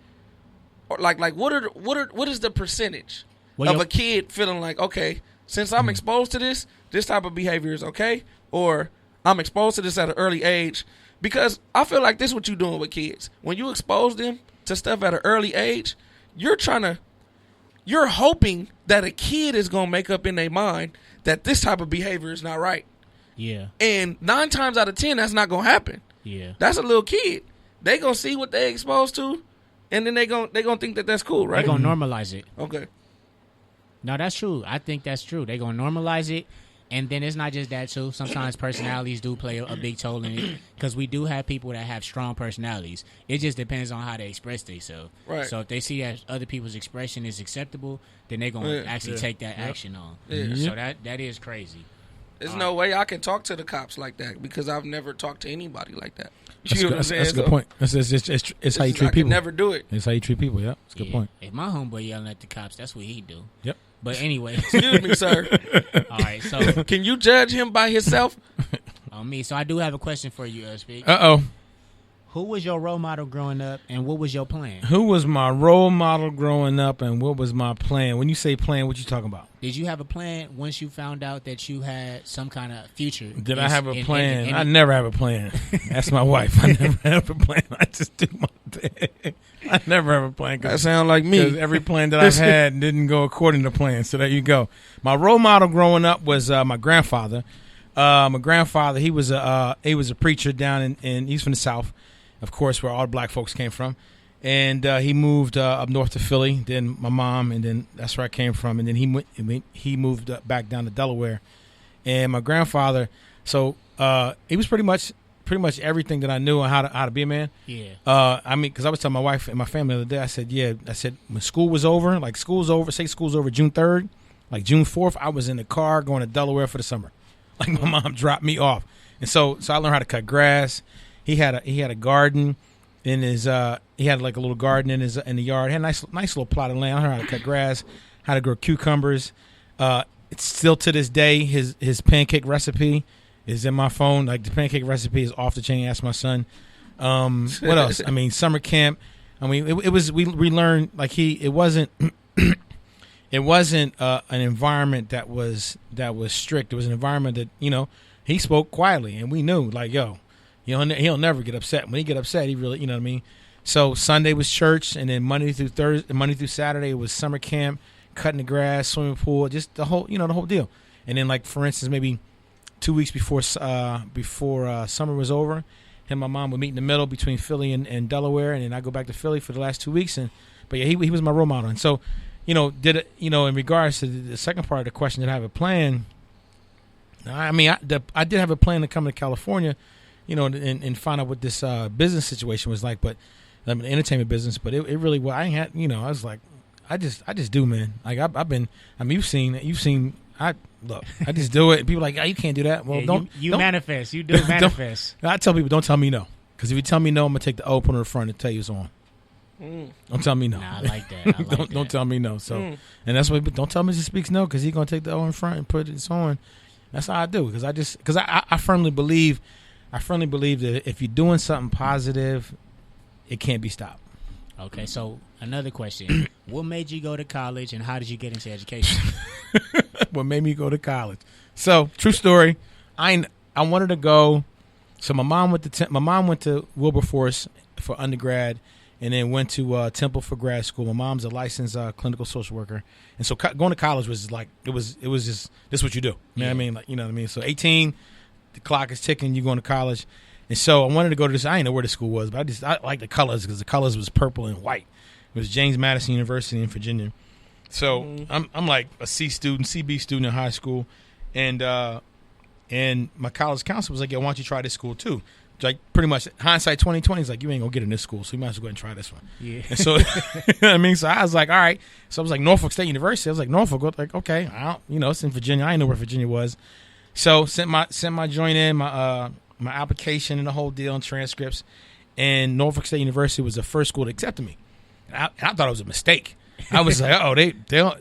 Speaker 3: Or like what is the percentage of a kid feeling like, okay, since I'm exposed to this type of behavior is okay, or I'm exposed to this at an early age? Because I feel like this is what you're doing with kids. When you expose them to stuff at an early age, you're hoping that a kid is gonna make up in their mind that this type of behavior is not right.
Speaker 2: Yeah.
Speaker 3: And 9 times out of 10, that's not gonna happen.
Speaker 2: Yeah.
Speaker 3: That's a little kid. They gonna see what they exposed to, and then they gonna think that that's cool, right?
Speaker 2: They gonna normalize it.
Speaker 3: Okay.
Speaker 2: No, that's true. I think that's true. They gonna normalize it, and then it's not just that too. Sometimes personalities do play a big toll in it, because we do have people that have strong personalities. It just depends on how they express themselves.
Speaker 3: Right.
Speaker 2: So if they see that other people's expression is acceptable, then they're gonna actually take that action on. Yeah. So that is crazy.
Speaker 3: There's no way I can talk to the cops like that, because I've never talked to anybody like that.
Speaker 4: That's a good point. It's how you treat people.
Speaker 3: I never do it.
Speaker 4: It's how you treat people. Yeah, that's a good point.
Speaker 2: If my homeboy yelling at the cops, that's what he do.
Speaker 4: Yep.
Speaker 2: But anyway.
Speaker 3: Excuse me, sir.
Speaker 2: All right, so.
Speaker 3: Can you judge him by himself?
Speaker 2: On me. So I do have a question for you, Speak.
Speaker 4: Uh-oh.
Speaker 2: Who was your role model growing up, and what was your plan?
Speaker 4: Who was my role model growing up, and what was my plan? When you say plan, what you talking about?
Speaker 2: Did you have a plan once you found out that you had some kind of future?
Speaker 4: Did I have a plan? I never have a plan. That's my wife. I never have a plan. I just do my thing. I never have a plan.
Speaker 3: That sounds like me.
Speaker 4: Because every plan that I've had didn't go according to plan. So there you go. My role model growing up was my grandfather. My grandfather, he was a preacher down in he's from the South, of course, where all the black folks came from. And he moved up north to Philly, then my mom, and then that's where I came from. And then he moved back down to Delaware. And my grandfather, so he was pretty much everything that I knew on how to be a man.
Speaker 2: Yeah.
Speaker 4: I mean, because I was telling my wife and my family the other day, I said when school was over, say school's over June 3rd, like June 4th, I was in the car going to Delaware for the summer. Like my mom dropped me off. And so I learned how to cut grass. He had a garden in his he had like a little garden in the yard. He had a nice little plot of land. I learned how to cut grass, how to grow cucumbers. It's still to this day his pancake recipe is in my phone. Like the pancake recipe is off the chain. Ask my son. What else? I mean, summer camp. I mean, it was we learned like it wasn't it wasn't an environment that was strict. It was an environment that he spoke quietly, and we knew like he'll never get upset. When he get upset, he really what I mean. So Sunday was church, and then Monday through Saturday it was summer camp, cutting the grass, swimming pool, just the whole the whole deal. And then like for instance maybe 2 weeks before summer was over, him and my mom would meet in the middle between Philly and Delaware, and then I go back to Philly for the last 2 weeks. But he was my role model. And so, in regards to the second part of the question, did I have a plan? I mean, I did have a plan to come to California, and find out what this business situation was like, but the entertainment business. But it really was. I ain't had, I was like, I just do, man. Like I've been. I mean, you've seen. I just do it. And people are like, oh, you can't do that. Well, don't
Speaker 2: manifest. You do manifest.
Speaker 4: I tell people, don't tell me no, because if you tell me no, I'm gonna take the O, put it in the front, and tell you it's on. Don't tell me no.
Speaker 2: Nah, I like that.
Speaker 4: Don't tell me no. So, and that's why don't tell Mr. Speaks no, because he's gonna take the O in front and put it on. That's how I do, because I firmly believe that if you're doing something positive, it can't be stopped.
Speaker 2: Okay, so another question: what made you go to college, and how did you get into education?
Speaker 4: What made me go to college? So, true story. I wanted to go. So my mom went to Wilberforce for undergrad, and then went to Temple for grad school. My mom's a licensed clinical social worker, and so going to college was like it was just this is what you do. You know what I mean? Like, you know what I mean? So 18, the clock is ticking. You going to college, and so I wanted to go to this. I didn't know where the school was, but I like the colors because the colors was purple and white. It was James Madison University in Virginia. So I'm like a CB student in high school, and my college counselor was like, "Yo, why don't you try this school too?" Like pretty much hindsight 2020 is like, you ain't gonna get in this school, so you might as well go ahead and try this one. Yeah. And so I mean, so I was like, all right. So I was like Norfolk State University. I was like Norfolk, like okay, it's in Virginia. I didn't know where Virginia was. So sent my joint in, my application and the whole deal and transcripts, and Norfolk State University was the first school that accepted me. And I thought it was a mistake. I was like, oh, they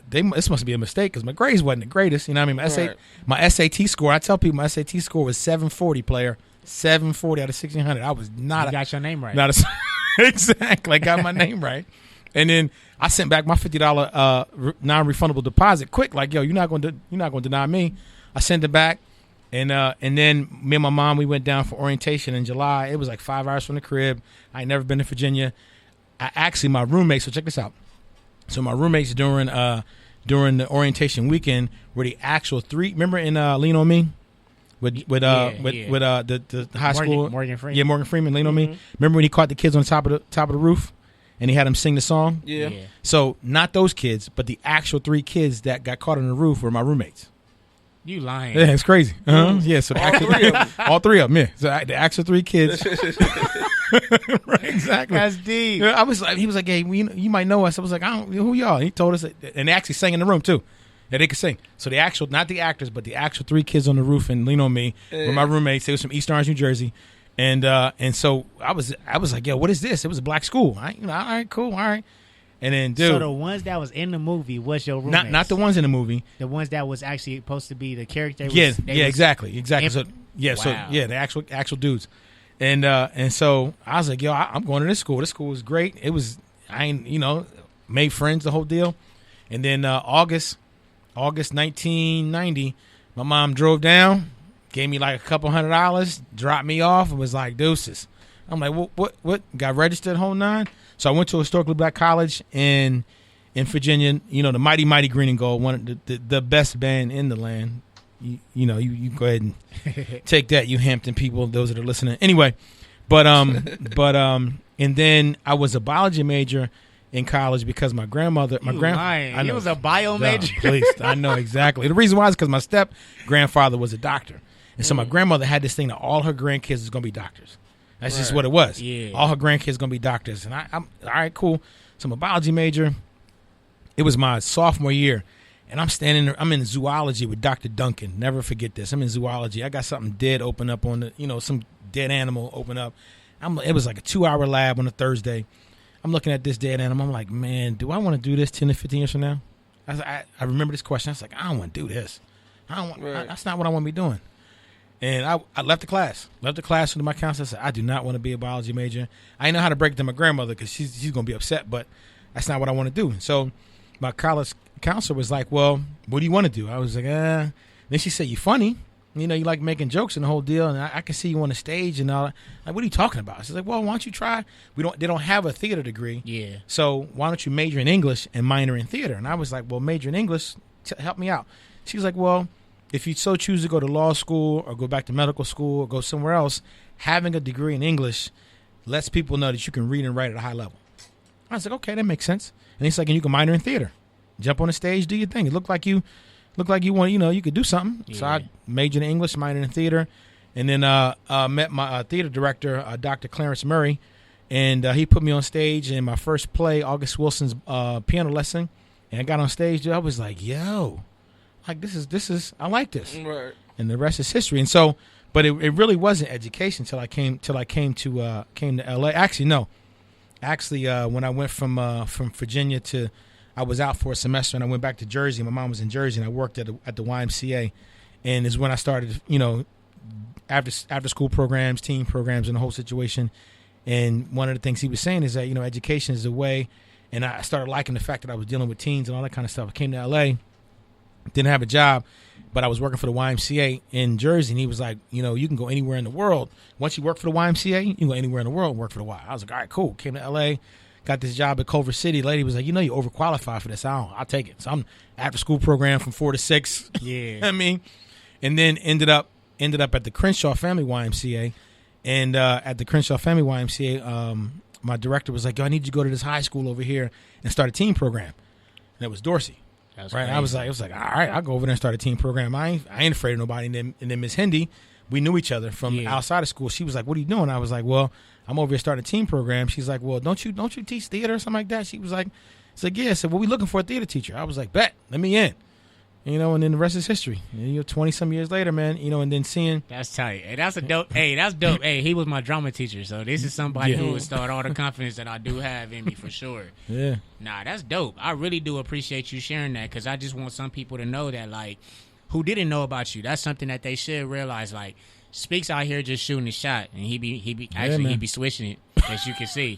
Speaker 4: this must be a mistake because my grades wasn't the greatest. You know what I mean? My SAT score, I tell people my SAT score was 740, player. 740 out of 1,600. I was not.
Speaker 2: You got your name right.
Speaker 4: Not a, exactly. I got my name right. And then I sent back my $50 non-refundable deposit quick. Like, yo, you're not going to deny me. I sent it back, and then me and my mom, we went down for orientation in July. It was like 5 hours from the crib. I ain't never been to Virginia. My roommates. So check this out. So my roommates during the orientation weekend were the actual three. Remember in Lean on Me, with the high school
Speaker 2: Morgan Freeman.
Speaker 4: Yeah, Morgan Freeman, Lean on Me. Remember when he caught the kids on the top of the roof, and he had them sing the song.
Speaker 3: Yeah.
Speaker 4: So not those kids, but the actual 3 kids that got caught on the roof were my roommates.
Speaker 2: You lying?
Speaker 4: Yeah, it's crazy. Yeah, so
Speaker 3: All three of them.
Speaker 4: Yeah. So the actual 3 kids. Right, exactly.
Speaker 2: That's deep.
Speaker 4: Yeah, he was like, hey, you might know us. I was like, I don't. Who y'all? He told us, and they actually sang in the room too. Yeah, they could sing. So the actual, not the actors, but the actual 3 kids on the roof and Lean on Me were my roommates. They was from East Orange, New Jersey, and so I was like, yo, what is this? It was a black school. All right, cool, all right. And then, dude,
Speaker 2: so the ones that was in the movie was your roommates?
Speaker 4: Not the ones in the movie.
Speaker 2: The ones that was actually supposed to be the character.
Speaker 4: Exactly. So
Speaker 2: Wow.
Speaker 4: the actual dudes, and so I was like, yo, I'm going to this school. This school was great. It was, made friends, the whole deal. And then August 1990, my mom drove down, gave me like a couple $100, dropped me off, and was like, deuces. I'm like, what? Got registered whole 9. So I went to a historically black college in Virginia. The Mighty Green and Gold, one of the best band in the land. You go ahead and take that, you Hampton people, those that are listening. Anyway, and then I was a biology major in college because my grandmother,
Speaker 2: I know, was a bio major.
Speaker 4: Please, I know exactly. The reason why is because my step grandfather was a doctor, and so my grandmother had this thing that all her grandkids is going to be doctors. That's just what it was.
Speaker 2: Yeah.
Speaker 4: All her grandkids going to be doctors. And I'm all right, cool. So I'm a biology major. It was my sophomore year. And I'm standing there. I'm in zoology with Dr. Duncan. Never forget this. I'm in zoology. I got something dead open up on some dead animal open up. It was like a 2-hour lab on a Thursday. I'm looking at this dead animal. I'm like, man, do I want to do this 10 to 15 years from now? I remember this question. I was like, I don't want to do this. That's not what I want to be doing. And I left the class. To my counselor. I said, I do not want to be a biology major. I didn't know how to break it to my grandmother because she's going to be upset, but that's not what I want to do. So my college counselor was like, well, what do you want to do? I was like, Then she said, you funny. You like making jokes and the whole deal, and I can see you on the stage and all that. Like, what are you talking about? She's like, well, why don't you try? They don't have a theater degree.
Speaker 2: Yeah.
Speaker 4: So why don't you major in English and minor in theater? And I was like, well, major in English, help me out. She was like, well, if you so choose to go to law school or go back to medical school or go somewhere else, having a degree in English lets people know that you can read and write at a high level. I was like, okay, that makes sense. And he's like, and you can minor in theater. Jump on the stage, do your thing. It looked like you want, you could do something. Yeah. So I majored in English, minored in theater, and then met my theater director, Dr. Clarence Murray, and he put me on stage in my first play, August Wilson's piano lesson, and I got on stage. Dude, I was like, yo. Like this is I like this,
Speaker 3: right.
Speaker 4: And the rest is history. And so, but it really wasn't education till I came to LA. Actually, no. When I went from Virginia I was out for a semester and I went back to Jersey. My mom was in Jersey and I worked at the YMCA, and is when I started after school programs, teen programs, and the whole situation. And one of the things he was saying is that education is the way, and I started liking the fact that I was dealing with teens and all that kind of stuff. I came to LA. Didn't have a job, but I was working for the YMCA in Jersey, and he was like, you can go anywhere in the world. Once you work for the YMCA, you can go anywhere in the world and work for the Y. I was like, all right, cool. Came to L.A., got this job at Culver City. The lady was like, you're overqualified for this. I'll take it. So I'm after school program from 4 to 6.
Speaker 2: Yeah.
Speaker 4: And then ended up at the Crenshaw Family YMCA. And at the Crenshaw Family YMCA, my director was like, yo, I need you to go to this high school over here and start a teen program. And it was Dorsey.
Speaker 2: Right,
Speaker 4: crazy. I was like, all right, I'll go over there and start a team program. I ain't afraid of nobody. And then Miss Hindi, we knew each other from outside of school. She was like, what are you doing? I was like, well, I'm over here starting a team program. She's like, well, don't you teach theater or something like that? She was like, yeah. I said, well, we looking for a theater teacher. I was like, bet, let me in. And then the rest is history. 20 some years later, man. And then seeing
Speaker 2: that's tight. Hey, that's a dope. Hey, that's dope. Hey, he was my drama teacher, so this is somebody who would start all the confidence that I do have in me for sure.
Speaker 4: Yeah.
Speaker 2: Nah, that's dope. I really do appreciate you sharing that because I just want some people to know that, like, who didn't know about you. That's something that they should realize. Like, Speaks out here just shooting a shot, and he be switching it, as you can see.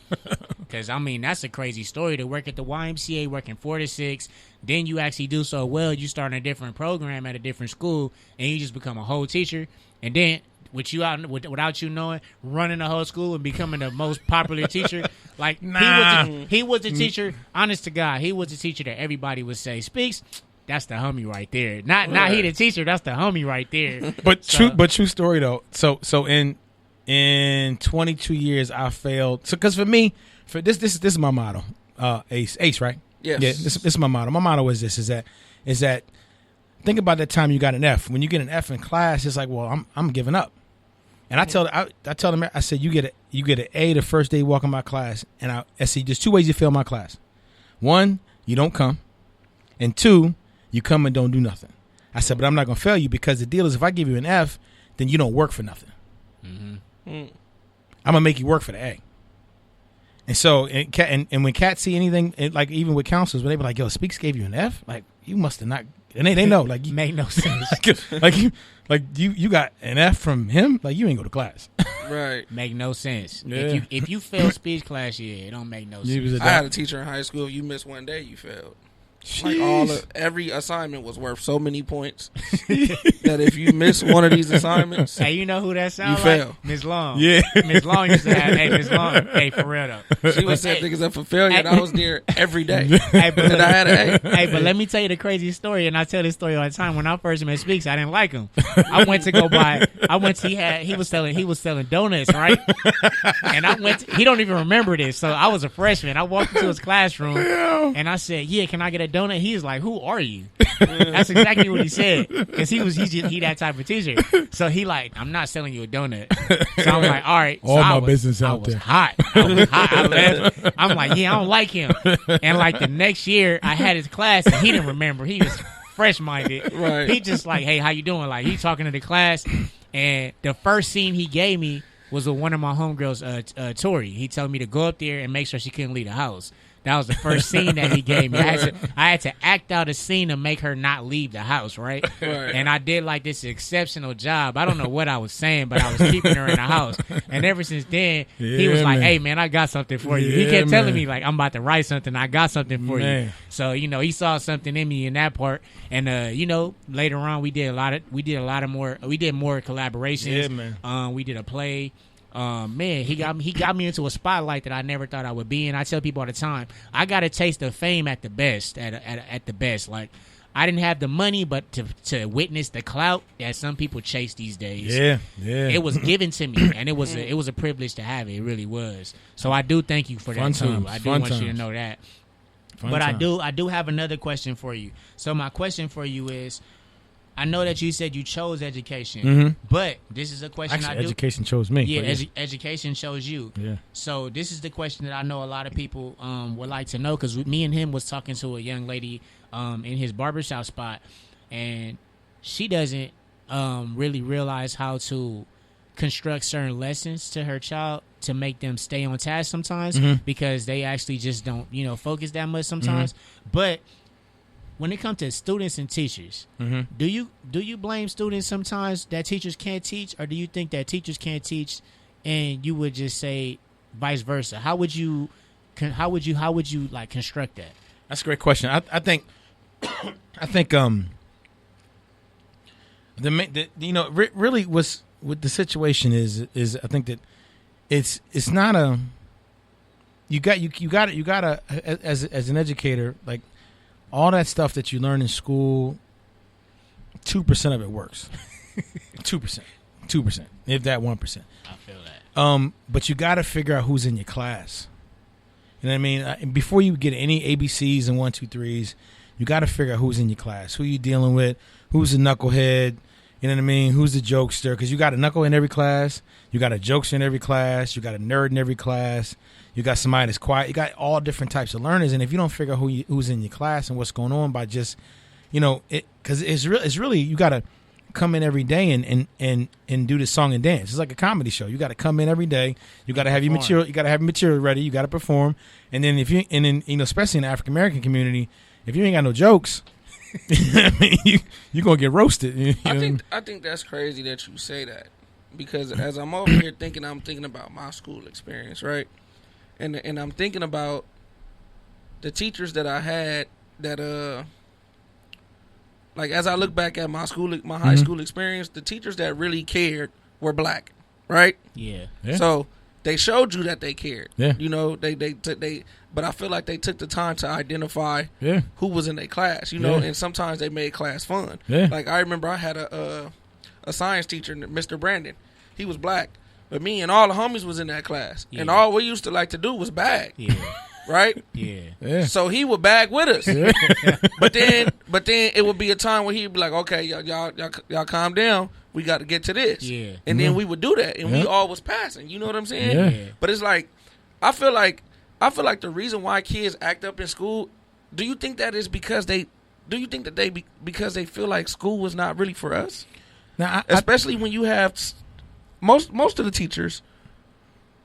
Speaker 2: Because, I mean, that's a crazy story to work at the YMCA, working 4 to 6. Then you actually do so well, you start a different program at a different school, and you just become a whole teacher. And then, without you knowing, running the whole school and becoming the most popular teacher. Like, he was a teacher, honest to God, he was a teacher that everybody would say, Speaks, that's the homie right there. Not he the teacher, that's the homie right there.
Speaker 4: But true story though. So in 22 years I failed. So because for me, this is my motto. Ace, right?
Speaker 3: Yes.
Speaker 4: Yeah, this is my motto. My motto is this: is that think about that time you got an F. When you get an F in class, it's like, well, I'm giving up. And I tell them, I said, you get an A the first day you walk in my class, and I see there's 2 ways you fail my class. 1, you don't come, and 2, you come and don't do nothing. I said, but I'm not gonna fail you because the deal is if I give you an F, then you don't work for nothing. Mm-hmm. I'm gonna make you work for the A. And so, and when cats see anything, like even with counselors, when they be like, "Yo, Speaks gave you an F," like you must have not, and they know, like you
Speaker 2: make no sense.
Speaker 4: like you got an F from him, like you ain't go to class.
Speaker 3: Right.
Speaker 2: Make no sense.
Speaker 4: Yeah.
Speaker 2: If you fail speech class, yeah, it don't make no sense.
Speaker 3: I had a teacher in high school. If you missed one day, you failed. Like every assignment was worth so many points that if you miss one of these assignments,
Speaker 2: hey, you know who that sounds
Speaker 3: you
Speaker 2: like?
Speaker 3: fail.
Speaker 2: Miss Long.
Speaker 4: Yeah,
Speaker 2: Miss Long used to have. Hey, Miss Long. Hey, for real though.
Speaker 3: She was setting niggas up for failure. And I was there every day.
Speaker 2: Hey, but
Speaker 3: and I had an A.
Speaker 2: Hey, but let me tell you the crazy story, and I tell this story all the time. When I first met Speaks, I didn't like him. I went to go buy. He was selling donuts, right? And I went. He don't even remember this. So I was a freshman. I walked into his classroom, and I said, "Yeah, can I get a donut?" He was like, "Who are you?" That's exactly what he said, because he that type of teacher. So he like, "I'm not selling you a donut." So I'm like, "All right." So
Speaker 4: my business out there.
Speaker 2: I was hot. I left. I'm like, "Yeah, I don't like him." And like the next year, I had his class, and he didn't remember. He was fresh minded.
Speaker 3: Right.
Speaker 2: He just like, "Hey, how you doing?" Like he talking to the class, and the first scene he gave me was with one of my homegirls, Tori. He told me to go up there and make sure she couldn't leave the house. That was the first scene that he gave me. I had to act out a scene to make her not leave the house, right? And I did like this exceptional job. I don't know what I was saying, but I was keeping her in the house. And ever since then, he was like, "Hey, man, I got something for you." He kept telling me, like, "I'm about to write something. I got something for you." So, he saw something in me in that part. And, later on, we did more collaborations.
Speaker 4: Yeah, man.
Speaker 2: We did a play. Man, he got me into a spotlight that I never thought I would be in. I tell people all the time, I got a taste of fame at the best. At the best, like I didn't have the money, but to witness the clout that some people chase these days.
Speaker 4: Yeah.
Speaker 2: It was given to me, and it was a privilege to have it. It really was. So I do thank you for that too. I do want you to know that. But I do have another question for you. So my question for you is, I know that you said you chose education, but this is a question
Speaker 4: Actually, education chose me.
Speaker 2: Yeah, education chose you.
Speaker 4: Yeah.
Speaker 2: So this is the question that I know a lot of people would like to know, because me and him was talking to a young lady in his barbershop spot, and she doesn't really realize how to construct certain lessons to her child to make them stay on task sometimes, because they actually just don't focus that much sometimes. But when it comes to students and teachers, do you blame students sometimes that teachers can't teach, or do you think that teachers can't teach, and you would just say vice versa? How would you like construct that?
Speaker 4: That's a great question. I think really what's what the situation is I think that it's not a you got to as an educator, like, all that stuff that you learn in school, 2% of it works. 2%, if that 1%.
Speaker 2: I feel that.
Speaker 4: But you got to figure out who's in your class. You know what I mean? Before you get any ABCs and 1, 2, 3s, you got to figure out who's in your class, who you dealing with, who's the knucklehead. You know what I mean? Who's the jokester? Because you got a knucklehead in every class. You got a jokester in every class. You got a nerd in every class. You got somebody that's quiet. You got all different types of learners. And if you don't figure out who's in your class and what's going on by just, because it's really you got to come in every day and do the song and dance. It's like a comedy show. You got to come in every day. You got to have your material. You got to have your material ready. You got to perform. And then especially in the African American community, if you ain't got no jokes, I mean, you're gonna get roasted.
Speaker 3: I think that's crazy that you say that, because as I'm over here thinking, I'm thinking about my school experience, right? And I'm thinking about the teachers that I had that like as I look back at my high school experience, the teachers that really cared were black, right?
Speaker 2: Yeah.
Speaker 3: So they showed you that they cared.
Speaker 4: Yeah.
Speaker 3: You know, they but I feel like they took the time to identify who was in their class, you know, and sometimes they made class fun.
Speaker 4: Yeah.
Speaker 3: Like I remember I had a science teacher, Mr. Brandon. He was black, but me and all the homies was in that class.
Speaker 2: Yeah.
Speaker 3: And all we used to like to do was bag.
Speaker 2: Yeah.
Speaker 3: Right?
Speaker 2: Yeah.
Speaker 3: So he would bag with us. But then it would be a time where he'd be like, okay, y'all calm down. We got to get to this.
Speaker 2: Yeah.
Speaker 3: And then we would do that, and we all was passing. You know what I'm saying?
Speaker 4: Yeah.
Speaker 3: But it's like, I feel like the reason why kids act up in school, do you think that is because because they feel like school was not really for us?
Speaker 4: Now,
Speaker 3: Especially when you have most of the teachers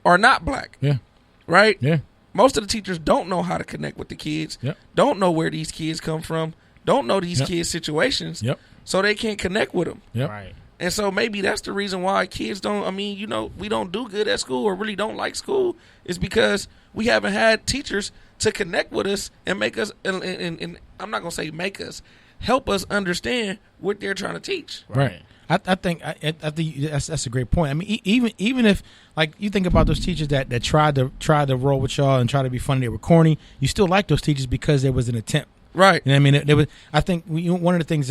Speaker 3: are not black.
Speaker 4: Yeah.
Speaker 3: Right?
Speaker 4: Yeah.
Speaker 3: Most of the teachers don't know how to connect with the kids.
Speaker 4: Yep.
Speaker 3: Don't know where these kids come from. Don't know these kids' situations.
Speaker 4: Yep.
Speaker 3: So they can't connect with them.
Speaker 4: Yep.
Speaker 2: Right.
Speaker 3: And so maybe that's the reason why kids don't, I mean, you know, we don't do good at school or really don't like school is because we haven't had teachers to connect with us and make us, and I'm not going to say make us, help us understand what they're trying to teach.
Speaker 4: Right. I think that's a great point. I mean, even if like you think about those teachers that tried to roll with y'all and try to be funny, they were corny. You still like those teachers because there was an attempt.
Speaker 3: Right.
Speaker 4: You know what I mean? There was. I think one of the things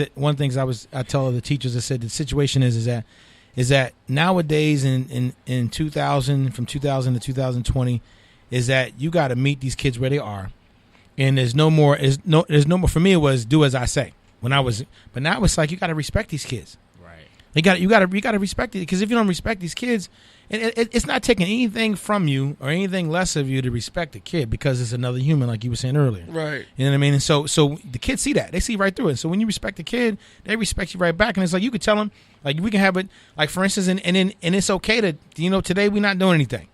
Speaker 4: I tell the teachers, I said the situation is that nowadays in 2000 from 2000 to 2020 is that you got to meet these kids where they are, and there's no more for me. It was do as I say but now it's like you got to respect these kids. You got to respect it, because if you don't respect these kids, it's not taking anything from you or anything less of you to respect a kid, because it's another human, like you were saying earlier. Right. You know what I mean? And so the kids see that. They see right through it. So when you respect the kid, they respect you right back. And it's like you could tell them, like we can have it, like for instance, and it's okay to, you know, today we're not doing anything,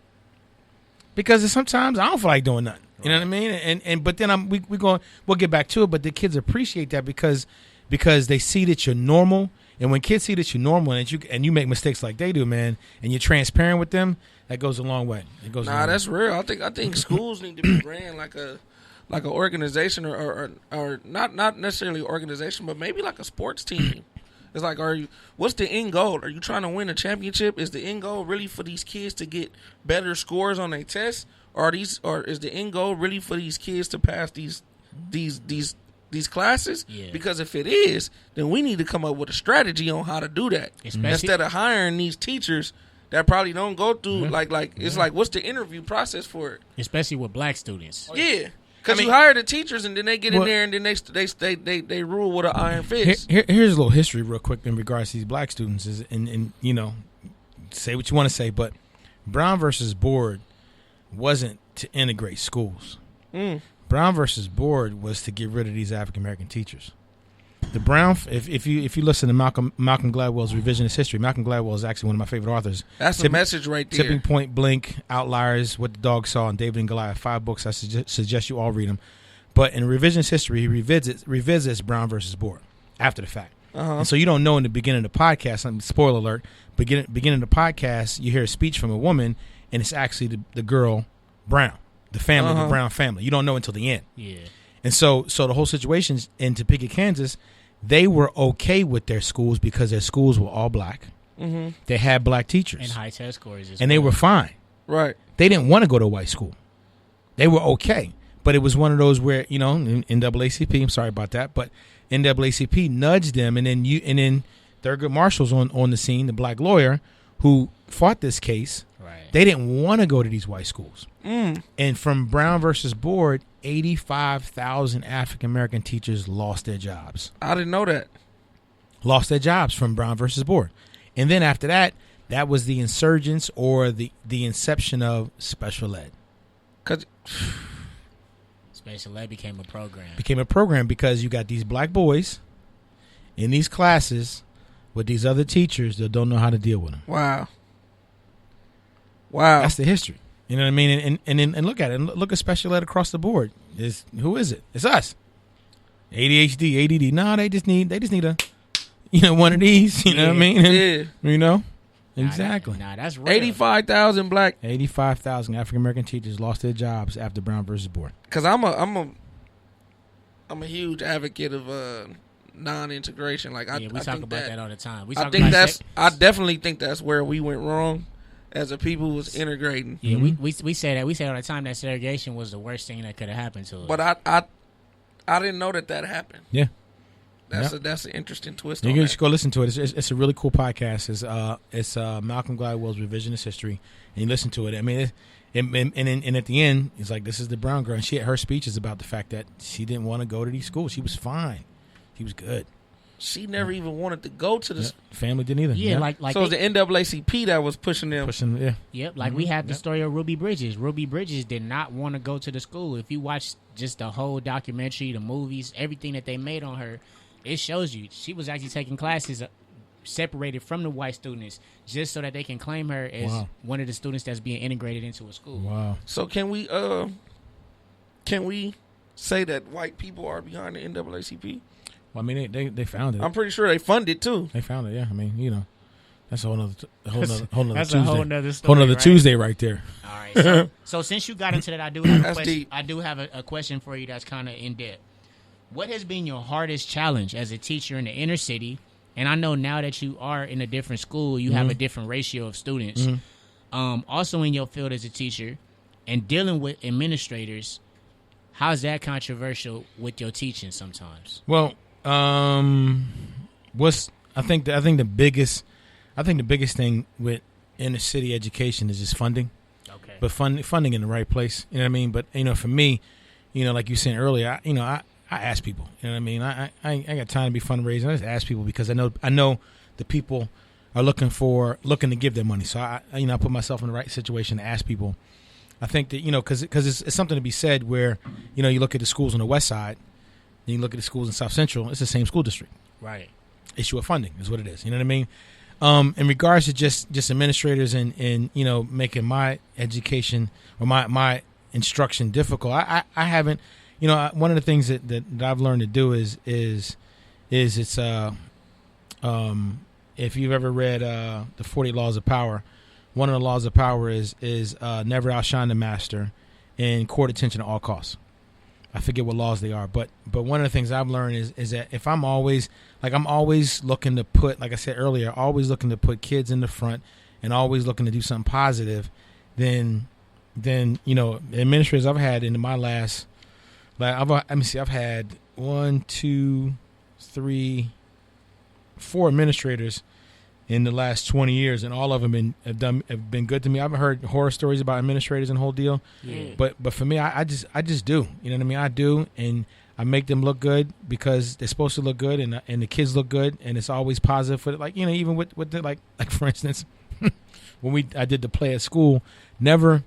Speaker 4: because sometimes I don't feel like doing nothing. You know what I mean? But then we'll get back to it. But the kids appreciate that because they see that you're normal. And when kids see that you're normal and you make mistakes like they do, man, and you're transparent with them, that goes a long way. It goes.
Speaker 3: Nah, that's real. I think schools need to be ran like an organization or not necessarily organization, but maybe like a sports team. It's like, what's the end goal? Are you trying to win a championship? Is the end goal really for these kids to get better scores on their tests, or is the end goal really for these kids to pass these classes? Yeah. Because if it is, then we need to come up with a strategy on how to do that. Instead of hiring these teachers that probably don't go through it's like, what's the interview process for it?
Speaker 2: Especially with black students.
Speaker 3: Yeah. Because you hire the teachers and then they get in there and then they rule with an iron fist.
Speaker 4: Here's a little history real quick in regards to these black students. And you know, say what you want to say, but Brown versus Board wasn't to integrate schools. Brown versus Board was to get rid of these African American teachers. The Brown, if you listen to Malcolm Gladwell's Revisionist History, Malcolm Gladwell is actually one of my favorite authors.
Speaker 3: That's a message right there.
Speaker 4: Tipping Point, Blink, Outliers, What the Dog Saw, and David and Goliath. 5 books. I suggest you all read them. But in Revisionist History, he revisits Brown versus Board after the fact. And so you don't know in the beginning of the podcast. Spoiler alert. Beginning of the podcast, you hear a speech from a woman, and it's actually the girl Brown, the family, the Brown family. You don't know until the end. Yeah. And so the whole situation in Topeka, Kansas, they were okay with their schools because their schools were all black. Mm-hmm. They had black teachers.
Speaker 2: And high test scores.
Speaker 4: And they were fine.
Speaker 3: Right.
Speaker 4: They didn't want to go to a white school. They were okay. But it was one of those where, you know, NAACP, I'm sorry about that, but NAACP nudged them, and then Thurgood Marshall's on the scene, the black lawyer who fought this case. Right. They didn't want to go to these white schools. And from Brown versus Board, 85,000 African-American teachers lost their jobs.
Speaker 3: I didn't know that.
Speaker 4: Lost their jobs from Brown versus Board. And then after that, that was the insurgence or the inception of special ed.
Speaker 2: Special ed became a program.
Speaker 4: Became a program because you got these black boys in these classes with these other teachers that don't know how to deal with them.
Speaker 3: Wow.
Speaker 4: That's the history. You know what I mean? And look at it. Look at special ed across the board. Who is it? It's us. ADHD, ADD. No, they just need a, one of these. You know what I mean? And, you know, Exactly.
Speaker 2: That's real.
Speaker 3: 85,000 black.
Speaker 4: 85,000 African American teachers lost their jobs after Brown versus Board.
Speaker 3: Because I'm a huge advocate of non-integration. Like
Speaker 2: we talk about that all the time.
Speaker 3: I definitely think that's where we went wrong as a people, was integrating.
Speaker 2: Yeah, we say that. We say all the time that segregation was the worst thing that could have happened to us.
Speaker 3: But I didn't know that happened.
Speaker 4: Yeah.
Speaker 3: That's an interesting twist.
Speaker 4: You should go listen to it. It's a really cool podcast. It's Malcolm Gladwell's Revisionist History, and you listen to it. I mean, and at the end, it's like, this is the brown girl, and her speech is about the fact that she didn't want to go to these schools. She was fine. She was good.
Speaker 3: She never even wanted to go to the
Speaker 4: family didn't either.
Speaker 2: Yeah, like
Speaker 3: so it was the NAACP that was pushing them.
Speaker 2: Yep, like we have the story of Ruby Bridges. Ruby Bridges did not want to go to the school. If you watch just the whole documentary, the movies, everything that they made on her, it shows you she was actually taking classes separated from the white students just so that they can claim her as one of the students that's being integrated into a school.
Speaker 4: Wow.
Speaker 3: So can we say that white people are behind the NAACP?
Speaker 4: Well, I mean, they found it.
Speaker 3: I'm pretty sure they fund it too.
Speaker 4: They found it, yeah. I mean, that's a whole nother
Speaker 2: That's
Speaker 4: Tuesday.
Speaker 2: A whole nother story,
Speaker 4: whole nother
Speaker 2: right?
Speaker 4: Tuesday right there.
Speaker 2: All right. So since you got into that, I do have a
Speaker 3: That's
Speaker 2: question.
Speaker 3: deep.
Speaker 2: I do have a question for you that's kind of in depth. What has been your hardest challenge as a teacher in the inner city? And I know now that you are in a different school, you have a different ratio of students. Also in your field as a teacher and dealing with administrators, how's that controversial with your teaching sometimes?
Speaker 4: Well, I think the biggest thing with inner city education is just funding.
Speaker 2: Okay.
Speaker 4: But funding in the right place. You know what I mean? But for me, like you were saying earlier, I ask people. You know what I mean? I ain't got time to be fundraising. I just ask people because I know the people are looking to give their money. So I put myself in the right situation to ask people. I think that because it's something to be said where you look at the schools on the west side, and you look at the schools in South Central. It's the same school district.
Speaker 2: Right.
Speaker 4: Issue of funding is what it is. You know what I mean? In regards to just administrators and making my education or my instruction difficult, I haven't. One of the things that I've learned to do is it's if you've ever read the 40 Laws of Power, one of the laws of power is never outshine the master and court attention at all costs. I forget what laws they are, but one of the things I've learned is that if I'm always looking to put, like I said earlier, always looking to put kids in the front and always looking to do something positive, then administrators I've had in my last. I've had 1, 2, 3, 4 administrators in the last 20 years, and all of them have been good to me. I've heard horror stories about administrators and the whole deal.
Speaker 2: Yeah.
Speaker 4: But for me, I just do. You know what I mean? I do, and I make them look good because they're supposed to look good, and the kids look good, and it's always positive for even with the, like for instance, when I did the play at school, never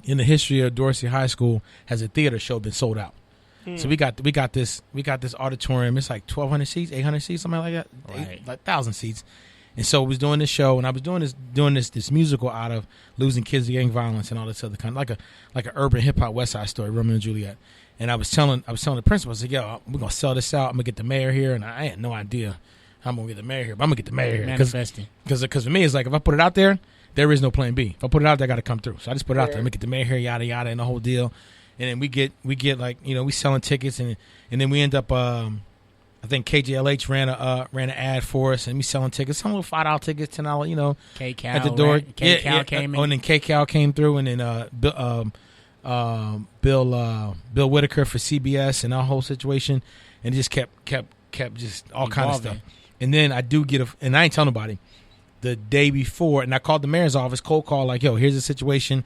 Speaker 4: in the history of Dorsey High School has a theater show been sold out. So we got this auditorium. It's like 1,200 seats, 800 seats, something like that,
Speaker 2: Right.
Speaker 4: like 1,000 seats. And so I was doing this show, and I was doing this musical out of losing kids to gang violence and all this other kind, like an urban hip hop West Side Story, Romeo and Juliet. And I was telling the principal, I said, "Yo, we're gonna sell this out. I'm gonna get the mayor here," and I had no idea how I'm gonna get the mayor here, but I'm gonna get the mayor here
Speaker 2: Manifesting.
Speaker 4: because for me, it's like if I put it out there, there is no plan B. If I put it out there, I got to come through. So I just put it out there. I'm gonna get the mayor here, yada yada, and the whole deal. And then we get like we selling tickets, and then we end up. I think KJLH ran an ad for us, and we selling tickets. Some little $5 tickets, $10,
Speaker 2: K-Cal,
Speaker 4: at the door.
Speaker 2: Right? K-Cal came in.
Speaker 4: Oh, and then K-Cal came through, and then Bill Whitaker for CBS and our whole situation, and it just kept just all kind of stuff. And then I do get and I ain't tell nobody the day before, and I called the mayor's office, cold call, like, "Yo, here's the situation.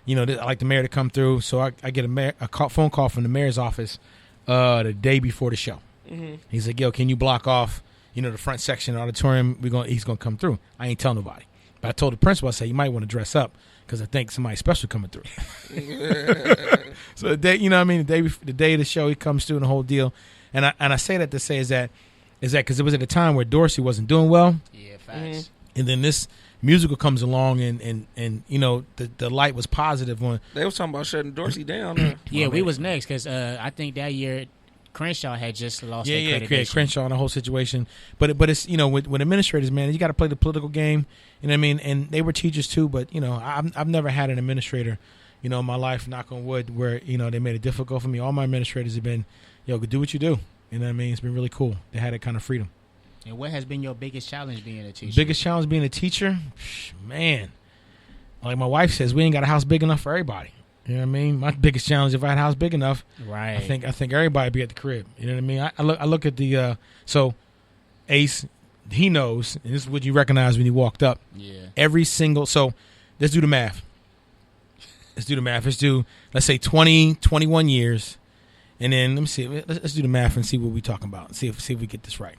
Speaker 4: I'd like the mayor to come through." So I get a phone call from the mayor's office the day before the show. Mm-hmm. He's like, "Yo, can you block off, the front section of the auditorium? He's gonna come through." I ain't tell nobody, but I told the principal, I said, "You might want to dress up because I think somebody special coming through." So the day, the day of the show, he comes through and the whole deal. And I say that to say is that because it was at a time where Dorsey wasn't doing well.
Speaker 2: Yeah, facts.
Speaker 3: Mm-hmm.
Speaker 4: And then this musical comes along, and the light was positive when
Speaker 3: they was talking about shutting Dorsey down. Huh?
Speaker 2: Yeah, we was next because I think that year Crenshaw had just lost
Speaker 4: Yeah,
Speaker 2: accreditation.
Speaker 4: Crenshaw and the whole situation. But it's with administrators, man, you got to play the political game. You know what I mean? And they were teachers too, but I've never had an administrator, in my life, knock on wood, where they made it difficult for me. All my administrators have been, do what you do. You know what I mean? It's been really cool. They had that kind of freedom.
Speaker 2: And what has been your biggest challenge being a teacher?
Speaker 4: Biggest challenge being a teacher, man. Like my wife says, we ain't got a house big enough for everybody. You know what I mean? My biggest challenge, if I had a house big enough,
Speaker 2: right?
Speaker 4: I think everybody would be at the crib. You know what I mean? I look at the so Ace, he knows, and this is what you recognize when you walked up.
Speaker 2: Yeah.
Speaker 4: Every single let's do the math. Let's do let's say 20, 21 years, and then let me see. Let's do the math and see what we're talking about. See if we get this right.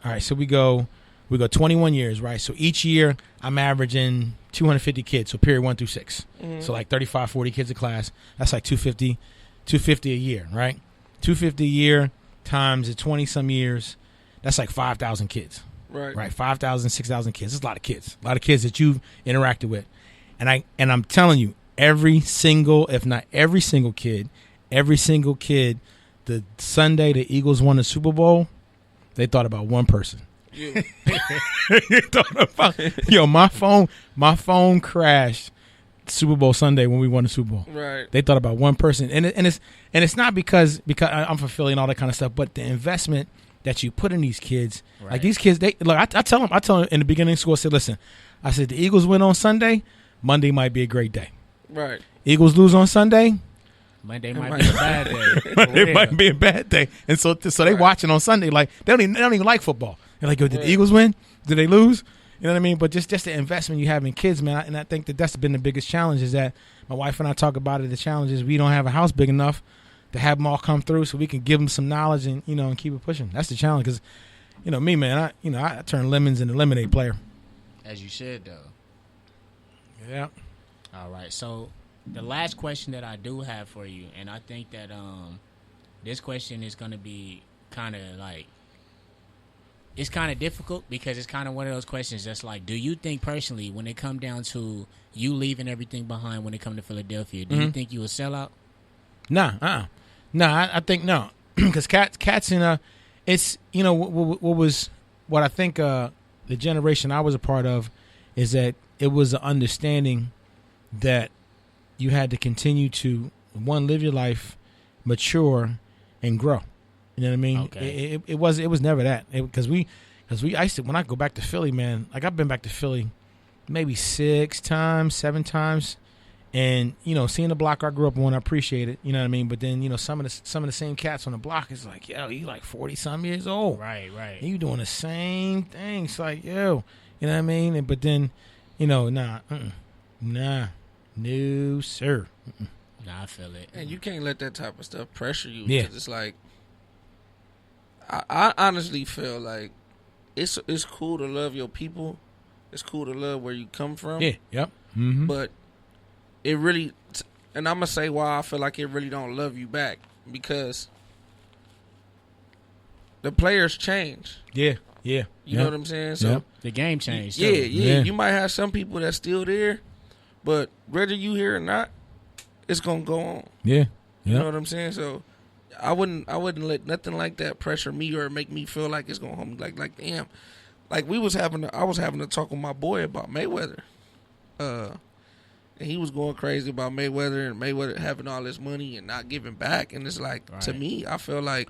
Speaker 4: All right, so we go 21 years, right? So each year I'm averaging 250 kids, so period 1 through 6. Mm-hmm. So like 35, 40 kids a class. That's like 250 a year, right? 250 a year times the 20-some years, that's like 5,000 kids. Right, 5,000, 6,000 kids. That's a lot of kids. A lot of kids that you've interacted with. And I'm telling you, every single, if not every single kid, the Sunday the Eagles won the Super Bowl, they thought about one person. Yeah. They thought about, my phone crashed Super Bowl Sunday when we won the Super Bowl.
Speaker 3: Right.
Speaker 4: They thought about one person, and it's not because I'm fulfilling all that kind of stuff, but the investment that you put in these kids, right. Like these kids, they look. I tell them in the beginning of school, I said, listen, I said the Eagles win on Sunday, Monday might be a great day.
Speaker 3: Right.
Speaker 4: Eagles lose on Sunday,
Speaker 2: Monday might be a bad day.
Speaker 4: Monday might be a bad day, and so they watching on Sunday like they don't even like football. They're like, did the Eagles win? Did they lose? You know what I mean? But just the investment you have in kids, man, and I think that's been the biggest challenge is that my wife and I talk about it. The challenge is we don't have a house big enough to have them all come through so we can give them some knowledge and, and keep it pushing. That's the challenge because, me, man, I turn lemons into lemonade player.
Speaker 2: As you should, though.
Speaker 4: Yeah.
Speaker 2: All right. So the last question that I do have for you, and I think that this question is going to be kind of like, it's kind of difficult because it's kind of one of those questions that's like, do you think personally when it come down to you leaving everything behind when it come to Philadelphia, do you think you will sell out?
Speaker 4: Nah, I think no, because cats in it's what I think the generation I was a part of is that it was an understanding that you had to continue to live your life, mature, and grow. You know what I mean?
Speaker 2: Okay.
Speaker 4: It was never that because I used to, when I go back to Philly, man, like I've been back to Philly maybe 6 times, 7 times. And, seeing the block I grew up on, I appreciate it. You know what I mean? But then, some of the same cats on the block is like, yo, you like 40-some years old.
Speaker 2: Right.
Speaker 4: And you doing the same thing. It's like, yo, you know what I mean? And, but then, no, sir.
Speaker 2: Nah, I feel it.
Speaker 3: And you can't let that type of stuff pressure you.
Speaker 4: Yeah.
Speaker 3: 'Cause it's like, I honestly feel like it's cool to love your people. It's cool to love where you come from.
Speaker 4: Yeah, yep. Mm-hmm.
Speaker 3: But it really, and I'm going to say why I feel like it really don't love you back. Because the players change.
Speaker 4: Yeah.
Speaker 3: You know what I'm saying? So
Speaker 2: the game changed.
Speaker 3: Yeah.
Speaker 2: too.
Speaker 3: You might have some people that's still there, but whether you here or not, it's going to go on.
Speaker 4: Yeah.
Speaker 3: You know what I'm saying? So I wouldn't let nothing like that pressure me or make me feel like it's going home. Like damn. Like I was having a talk with my boy about Mayweather. And he was going crazy about Mayweather and Mayweather having all this money and not giving back. And it's like, to me, I feel like,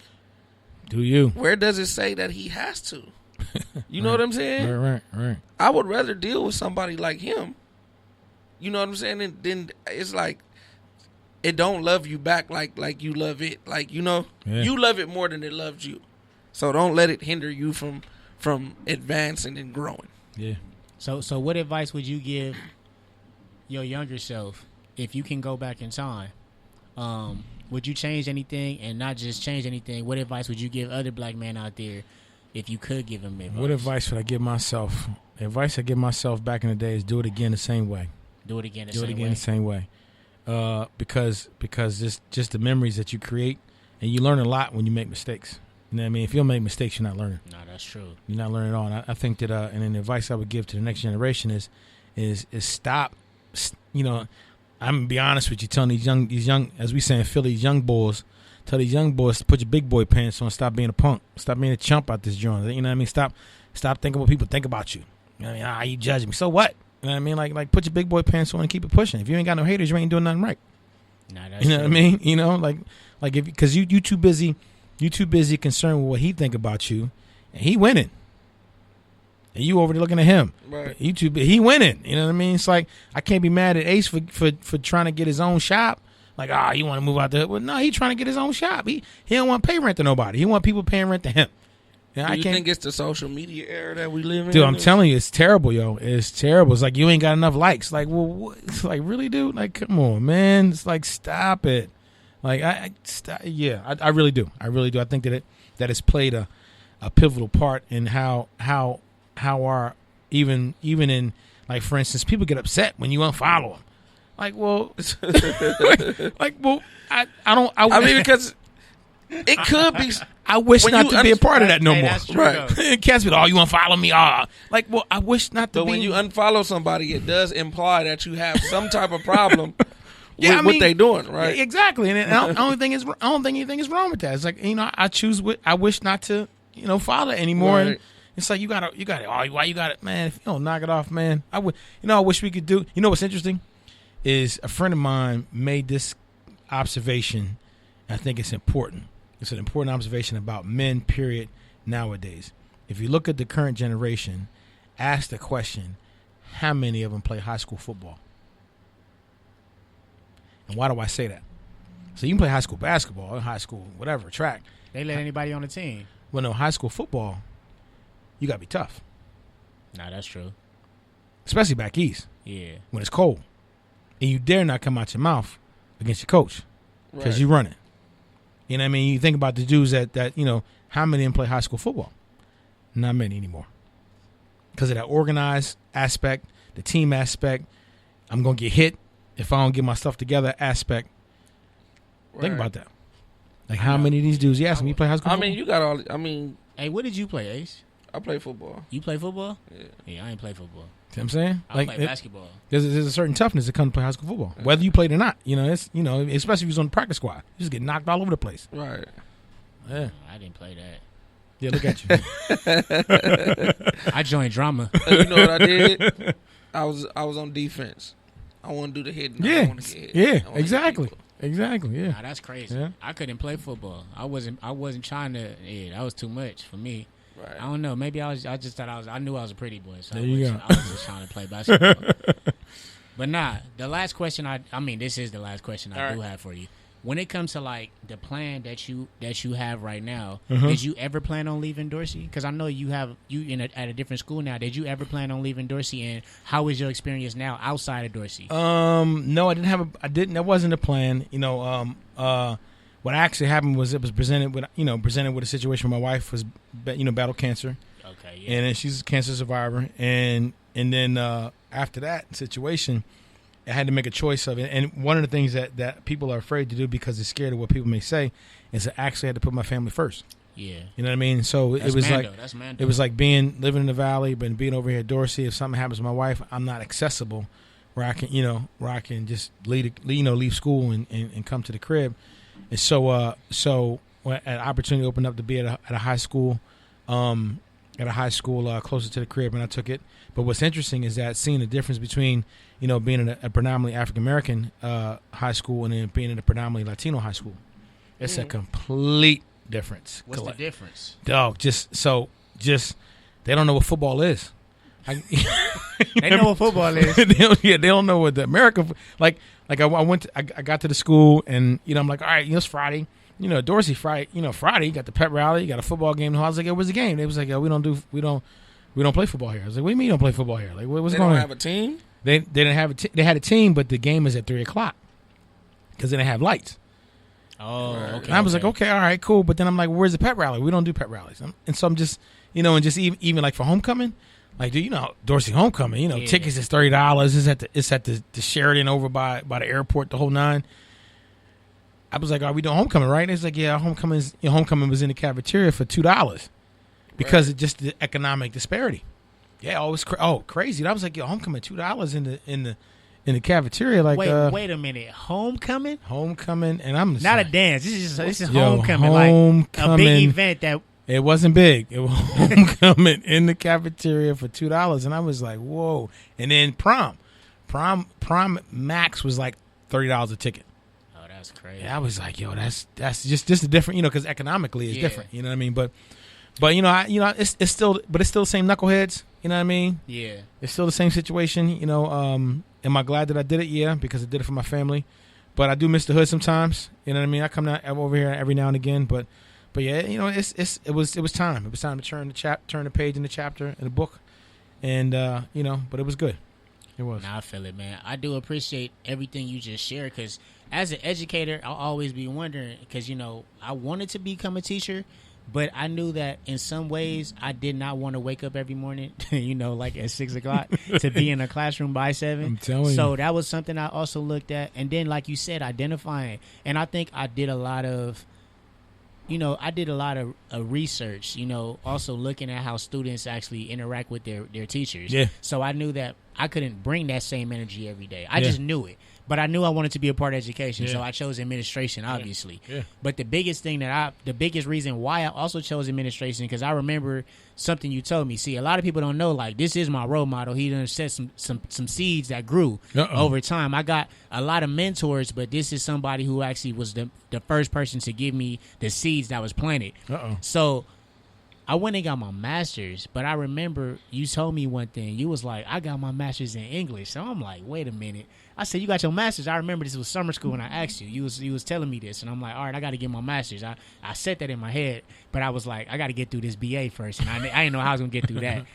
Speaker 4: do you?
Speaker 3: Where does it say that he has to? You know what I'm saying?
Speaker 4: Right.
Speaker 3: I would rather deal with somebody like him. You know what I'm saying? And then it's like, it don't love you back like you love it. Like, you love it more than it loves you. So don't let it hinder you from advancing and growing.
Speaker 4: Yeah.
Speaker 2: So what advice would you give your younger self if you can go back in time? Would you change anything? And not just change anything, what advice would you give other black men out there if you could give them advice?
Speaker 4: What advice would I give myself? The advice I give myself back in the day is do it again the same way.
Speaker 2: Do it again the
Speaker 4: same way. Because just the memories that you create, and you learn a lot when you make mistakes. You know what I mean? If you don't make mistakes, you're not learning.
Speaker 2: No, that's true.
Speaker 4: You're not learning at all. And I think that, and then the advice I would give to the next generation is stop. I'm gonna be honest with you, telling these young, as we say in Philly, these young boys, tell these young boys to put your big boy pants on. Stop being a punk. Stop being a chump out this joint. You know what I mean? Stop thinking what people think about you. You know what I mean? You judge me. So what? You know what I mean? Like put your big boy pants on and keep it pushing. If you ain't got no haters, you ain't doing nothing right.
Speaker 2: Nah, that's
Speaker 4: You know
Speaker 2: true.
Speaker 4: what I mean? You know, like if because you too busy concerned with what he think about you, and he winning, and you over there looking at him.
Speaker 3: Right.
Speaker 4: He winning. You know what I mean? It's like I can't be mad at Ace for trying to get his own shop. Like, you want to move out there? Well, no, he trying to get his own shop. He don't want to pay rent to nobody. He want people paying rent to him.
Speaker 3: Do you think it's the social media era that we live in?
Speaker 4: Dude, I'm telling you, it's terrible, yo. It's terrible. It's like you ain't got enough likes. Like, well, what? It's like, really, dude? Like, come on, man. It's like, stop it. Like, I really do. I really do. I think that it's played a pivotal part in how our even in, like, for instance, people get upset when you unfollow them. Like, well, I mean, because it could be. I wish not to be a part of that no more.
Speaker 2: That's true,
Speaker 4: right? Cats be, you unfollow me? Like, well, I wish not to.
Speaker 3: But when you unfollow somebody, it does imply that you have some type of problem. What they doing, right?
Speaker 4: Yeah, exactly. And I don't think anything is wrong with that. It's like, I wish not to, follow anymore.
Speaker 3: Right.
Speaker 4: And it's like you got it. Why you got it, man? If you don't knock it off, man. I wish we could do. You know what's interesting is a friend of mine made this observation. I think it's important. It's an important observation about men, period, nowadays. If you look at the current generation, ask the question, how many of them play high school football? And why do I say that? So you can play high school basketball, high school whatever, track.
Speaker 2: They let anybody on the team.
Speaker 4: Well, no, high school football, you got to be tough.
Speaker 2: Nah, that's true.
Speaker 4: Especially back east.
Speaker 2: Yeah.
Speaker 4: When it's cold. And you dare not come out your mouth against your coach because
Speaker 3: Right.
Speaker 4: you run it. You know what I mean? You think about the dudes that how many of them play high school football? Not many anymore. Because of that organized aspect, the team aspect, I'm going to get hit if I don't get my stuff together aspect.
Speaker 3: Right.
Speaker 4: Think about that. Like how many of these dudes, you play high school
Speaker 3: I
Speaker 4: football?
Speaker 3: mean, you got all. I mean,
Speaker 2: Hey, what did you play, Ace?
Speaker 3: I play football.
Speaker 2: You play football?
Speaker 3: Yeah.
Speaker 2: Yeah, I ain't play football.
Speaker 4: See what I'm saying?
Speaker 2: I play basketball.
Speaker 4: There's a certain toughness that comes to play high school football. Whether you played or not. It's especially if you're on the practice squad. You just get knocked all over the place.
Speaker 3: Right.
Speaker 4: Yeah.
Speaker 2: I didn't play that.
Speaker 4: Yeah, look at you.
Speaker 2: I joined drama.
Speaker 3: You know what I did? I was on defense. I want to do the hitting. I
Speaker 4: Yeah.
Speaker 3: want to get hit.
Speaker 4: Yeah,
Speaker 3: I wanna hit
Speaker 4: exactly.
Speaker 3: people.
Speaker 4: Exactly, yeah.
Speaker 2: Nah, that's crazy.
Speaker 4: Yeah.
Speaker 2: I couldn't play football. I wasn't trying to. Yeah, that was too much for me.
Speaker 3: Right.
Speaker 2: I don't know. Maybe I just thought I knew I was a pretty boy, so
Speaker 4: There you go.
Speaker 2: I was just trying to play basketball. But nah, the last question this is the last question I do have for you. When it comes to like the plan that you have right now, did you ever plan on leaving Dorsey? Because I know you at a different school now. Did you ever plan on leaving Dorsey? And how is your experience now outside of Dorsey?
Speaker 4: No, I didn't. That wasn't a plan. What actually happened was it was presented with a situation where my wife was, battled cancer.
Speaker 2: Okay, yeah.
Speaker 4: And then she's a cancer survivor. And then after that situation, I had to make a choice of it. And one of the things that people are afraid to do because they're scared of what people may say is I actually had to put my family first.
Speaker 2: Yeah.
Speaker 4: You know what I mean? So
Speaker 2: That's
Speaker 4: it was
Speaker 2: Mando.
Speaker 4: like
Speaker 2: That's Mando.
Speaker 4: it was like living in the valley, but being over here at Dorsey. If something happens to my wife, I'm not accessible where I can just leave school and come to the crib. And so when an opportunity opened up to be at a high school, closer to the crib, and I took it. But what's interesting is that seeing the difference between being in a predominantly African American high school and then being in a predominantly Latino high school, it's a complete difference.
Speaker 2: What's the difference?
Speaker 4: Dog, they don't know what football is.
Speaker 2: They know what football is.
Speaker 4: they don't know what the American like. I got to the school and I'm like, all right, it's Friday. Dorsey Friday. Friday you got the pep rally, you got a football game. I was like, it was a game. They was like, we don't play football here. I was like, what do you mean you don't play football here? Like, what's going on?
Speaker 3: They don't have a team.
Speaker 4: They didn't have they had a team, but the game is at 3:00 because they didn't have lights.
Speaker 2: Oh, okay.
Speaker 4: And I was like, okay, all right, cool. But then I'm like, where's the pep rally? We don't do pep rallies. And so I'm just, and just even like for homecoming, like, dude, Dorsey homecoming,
Speaker 2: Yeah.
Speaker 4: tickets is $30. It's at the Sheridan over by the airport, the whole nine. I was like, are we doing homecoming, right? And it's like, yeah, homecoming was in the cafeteria for $2 because of just the economic disparity. Yeah, crazy. And I was like, yo, homecoming $2 in the cafeteria. Like,
Speaker 2: wait a minute, homecoming,
Speaker 4: and I'm just
Speaker 2: not
Speaker 4: like,
Speaker 2: a dance. This is
Speaker 4: yo,
Speaker 2: homecoming, like a big event that.
Speaker 4: It wasn't big. It was homecoming in the cafeteria for $2, and I was like, whoa. And then prom max was like $30 a ticket.
Speaker 2: Oh, that's crazy.
Speaker 4: Yeah, I was like, yo, that's just a different, you know, because economically it's different. You know what I mean? But you know, it's still the same knuckleheads. You know what I mean?
Speaker 2: Yeah,
Speaker 4: it's still the same situation. You know, am I glad that I did it? Yeah, because I did it for my family. But I do miss the hood sometimes. You know what I mean? I'm over here every now and again, but yeah, you know, it was time. It was time to turn the page in the chapter in the book, and you know, but it was good. It was.
Speaker 2: Nah, I feel it, man. I do appreciate everything you just shared, because as an educator, I'll always be wondering, because, you know, I wanted to become a teacher, but I knew that in some ways I did not want to wake up every morning, you know, like at 6 o'clock to be in a classroom by 7.
Speaker 4: I'm telling you.
Speaker 2: So that was something I also looked at. And then, like you said, identifying. And I think I did a lot of research, you know, also looking at how students actually interact with their teachers.
Speaker 4: Yeah.
Speaker 2: So I knew that I couldn't bring that same energy every day. I just knew it. But I knew I wanted to be a part of education, so I chose administration, obviously.
Speaker 4: Yeah.
Speaker 2: But the biggest reason why I also chose administration, because I remember something you told me. See, a lot of people don't know, like, this is my role model. He done set some seeds that grew over time. I got a lot of mentors, but this is somebody who actually was the first person to give me the seeds that was planted. So I went and got my master's, but I remember you told me one thing. You was like, I got my master's in English. So I'm like, wait a minute. I said, you got your master's. I remember this was summer school when I asked you. You was telling me this, and I'm like, all right, I got to get my master's. I set that in my head, but I was like, I got to get through this BA first, and I didn't know how I was going to get through that.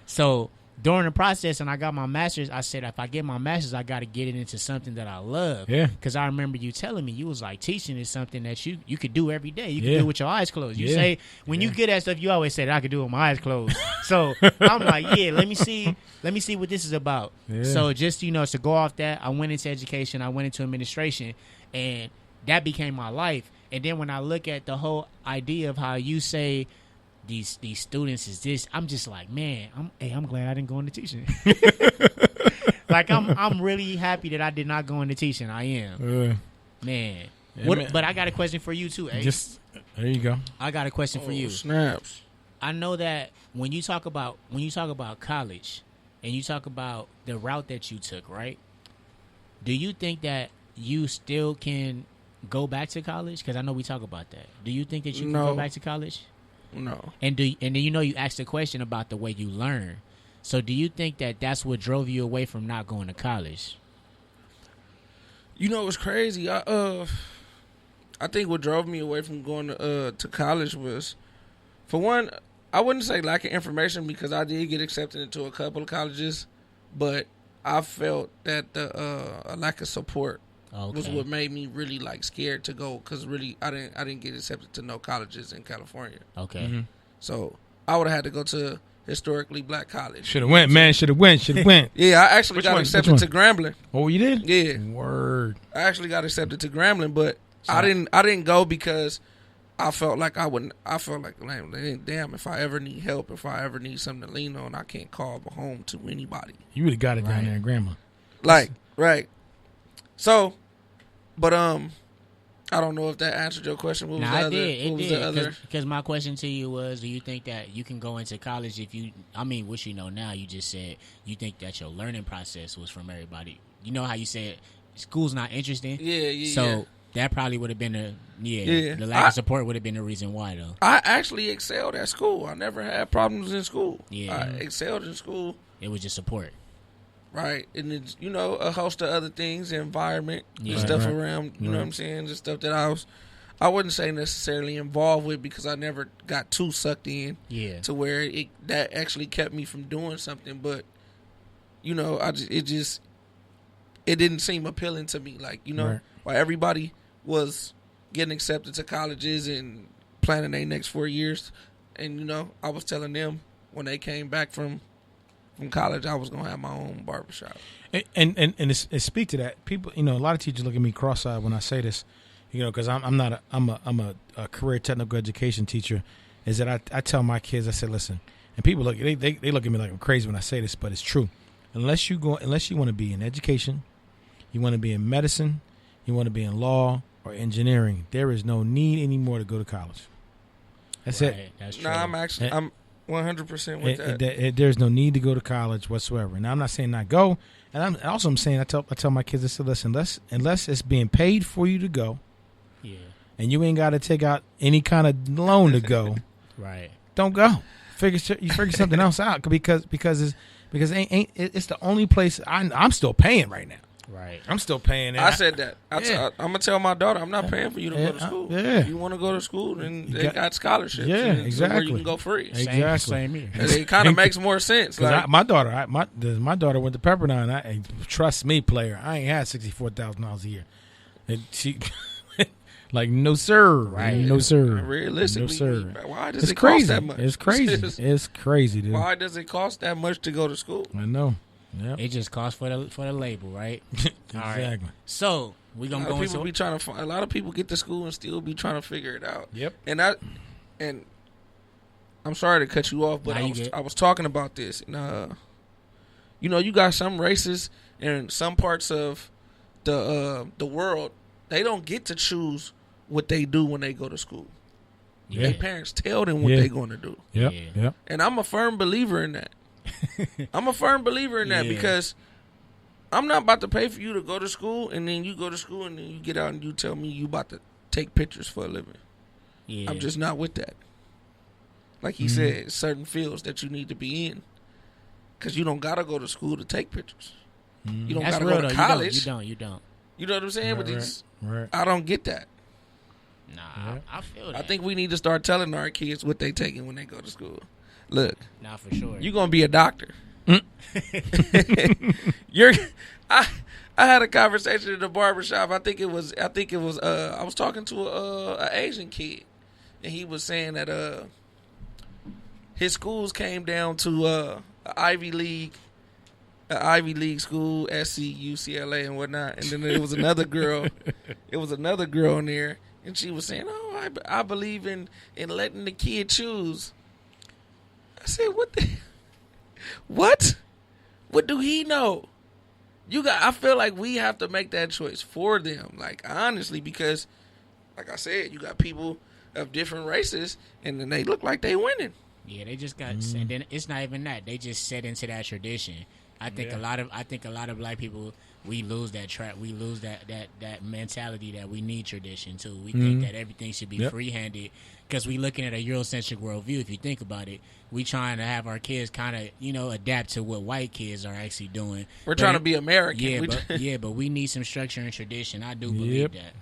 Speaker 2: So during the process, and I got my master's, I said, if I get my master's, I got to get it into something that I love.
Speaker 4: Yeah.
Speaker 2: Because I remember you telling me, you was like, teaching is something that you could do every day. You can do it with your eyes closed. You say, when you get that stuff, you always say that I could do it with my eyes closed. So I'm like, yeah, let me see what this is about. Yeah. So just, you know, to go off that, I went into education, I went into administration, and that became my life. And then when I look at the whole idea of how you say, these students is this, I'm just like, man, I'm glad I didn't go into teaching. Like, I'm really happy that I did not go into teaching. I am. Man. Man. But I got a question for you too, eh?
Speaker 4: There you go.
Speaker 2: I got a question for you.
Speaker 3: Snaps.
Speaker 2: I know that when you talk about college and you talk about the route that you took, right? Do you think that you still can go back to college? Because I know we talk about that. Do you think that you can go back to college?
Speaker 3: No.
Speaker 2: And then you asked a question about the way you learn. So do you think that that's what drove you away from not going to college?
Speaker 3: You know, it's crazy. I think what drove me away from going to college was, for one, I wouldn't say lack of information, because I did get accepted into a couple of colleges, but I felt that a lack of support was what made me really like scared to go, because really I didn't get accepted to no colleges in California.
Speaker 2: Okay.
Speaker 4: Mm-hmm.
Speaker 3: So I would have had to go to historically black college.
Speaker 4: Should have went, man. Should have went.
Speaker 3: Yeah, I actually got accepted to Grambling.
Speaker 4: Oh, you did?
Speaker 3: Yeah.
Speaker 4: Word.
Speaker 3: I actually got accepted to Grambling, but I didn't go because I felt like damn, if I ever need help, if I ever need something to lean on, I can't call home to anybody.
Speaker 4: You would have got it down there in Grandma.
Speaker 3: Like, right. So, but I don't know if that answered your question. What was the other? It did.
Speaker 2: Because my question to you was, do you think that you can go into college if you, which you know now, you just said you think that your learning process was from everybody. You know how you said school's not interesting?
Speaker 3: Yeah.
Speaker 2: So that probably would have been the lack of support would have been the reason why, though.
Speaker 3: I actually excelled at school. I never had problems in school.
Speaker 2: Yeah.
Speaker 3: I excelled in school.
Speaker 2: It was just support.
Speaker 3: Right, and it's, you know, a host of other things, the environment, the stuff around, you know what I'm saying, the stuff that I wouldn't say necessarily involved with, because I never got too sucked in to where that actually kept me from doing something. But, you know, it didn't seem appealing to me. Like, you know, while everybody was getting accepted to colleges and planning their next 4 years, and, you know, I was telling them when they came back from college, I was gonna have my own barbershop.
Speaker 4: And speak to that. People, you know, a lot of teachers look at me cross-eyed when I say this, you know, because I'm a career technical education teacher. Is that I tell my kids, I said, listen, and people they look at me like I'm crazy when I say this, but it's true. Unless you want to be in education, You want to be in medicine, you want to be in law or engineering. There is no need anymore to go to college. That's it.
Speaker 2: That's true.
Speaker 3: No, I'm 100% with that.
Speaker 4: There's no need to go to college whatsoever. Now I'm not saying not go, and I'm saying I tell my kids, I say, listen, unless it's being paid for you to go, and you ain't got to take out any kind of loan to go,
Speaker 2: right?
Speaker 4: Don't go. Figure something else out because it's the only place I'm still paying right now.
Speaker 2: Right.
Speaker 4: I'm still paying it.
Speaker 3: I said that. I'm going to tell my daughter, I'm not paying for you to go to school.
Speaker 4: Yeah.
Speaker 3: If you want to go to school, then they got scholarships.
Speaker 4: Yeah, exactly.
Speaker 3: Where you can go free.
Speaker 4: Exactly.
Speaker 2: Same here.
Speaker 3: It kind of makes more sense. Like,
Speaker 4: my daughter went to Pepperdine. Trust me, player, I ain't had $64,000 a year. And she, like, no sir,
Speaker 2: right?
Speaker 4: No sir.
Speaker 3: Realistically,
Speaker 4: no sir.
Speaker 3: Why does it cost that much?
Speaker 4: It's crazy. It's crazy, dude.
Speaker 3: Why does it cost that much to go to school?
Speaker 4: I know. Yep.
Speaker 2: It just costs for the label, right?
Speaker 4: Exactly.
Speaker 2: All right. So we're gonna go into.
Speaker 3: A lot of people get to school and still be trying to figure it out.
Speaker 4: Yep.
Speaker 3: And I'm sorry to cut you off, but I was talking about this. And, you got some races in some parts of the world, they don't get to choose what they do when they go to school.
Speaker 2: Yeah.
Speaker 3: Their parents tell them what they're going to do.
Speaker 4: Yep.
Speaker 2: Yeah.
Speaker 4: Yep.
Speaker 3: And I'm a firm believer in that. Because I'm not about to pay for you to go to school and then you go to school and then you get out and you tell me you about to take pictures for a living.
Speaker 2: Yeah.
Speaker 3: I'm just not with that. Like he said, certain fields that you need to be in because you don't got to go to school to take pictures. You don't got to go to college.
Speaker 2: You don't.
Speaker 3: You know what I'm saying?
Speaker 4: Right.
Speaker 3: I don't get that.
Speaker 2: Nah, I feel that.
Speaker 3: I think we need to start telling our kids what they taking when they go to school. Look,
Speaker 2: nah, for sure.
Speaker 3: You're gonna be a doctor. I had a conversation at the barbershop. I think it was I was talking to a Asian kid, and he was saying that his schools came down to an Ivy League school, SC, UCLA, and whatnot. And then there was another girl. It was another girl in there, and she was saying, "Oh, I believe in letting the kid choose." I said, what? What do he know? I feel like we have to make that choice for them. Like, honestly, because, like I said, you got people of different races, and then they look like they winning.
Speaker 2: Yeah, they just got, and then it's not even that. They just set into that tradition. I think a lot of black people, we lose that track. We lose that mentality that we need tradition too. We think that everything should be free-handed because we looking at a Eurocentric worldview. If you think about it, we trying to have our kids kind of adapt to what white kids are actually doing.
Speaker 3: We're trying to be American.
Speaker 2: But we need some structure and tradition. I do believe that.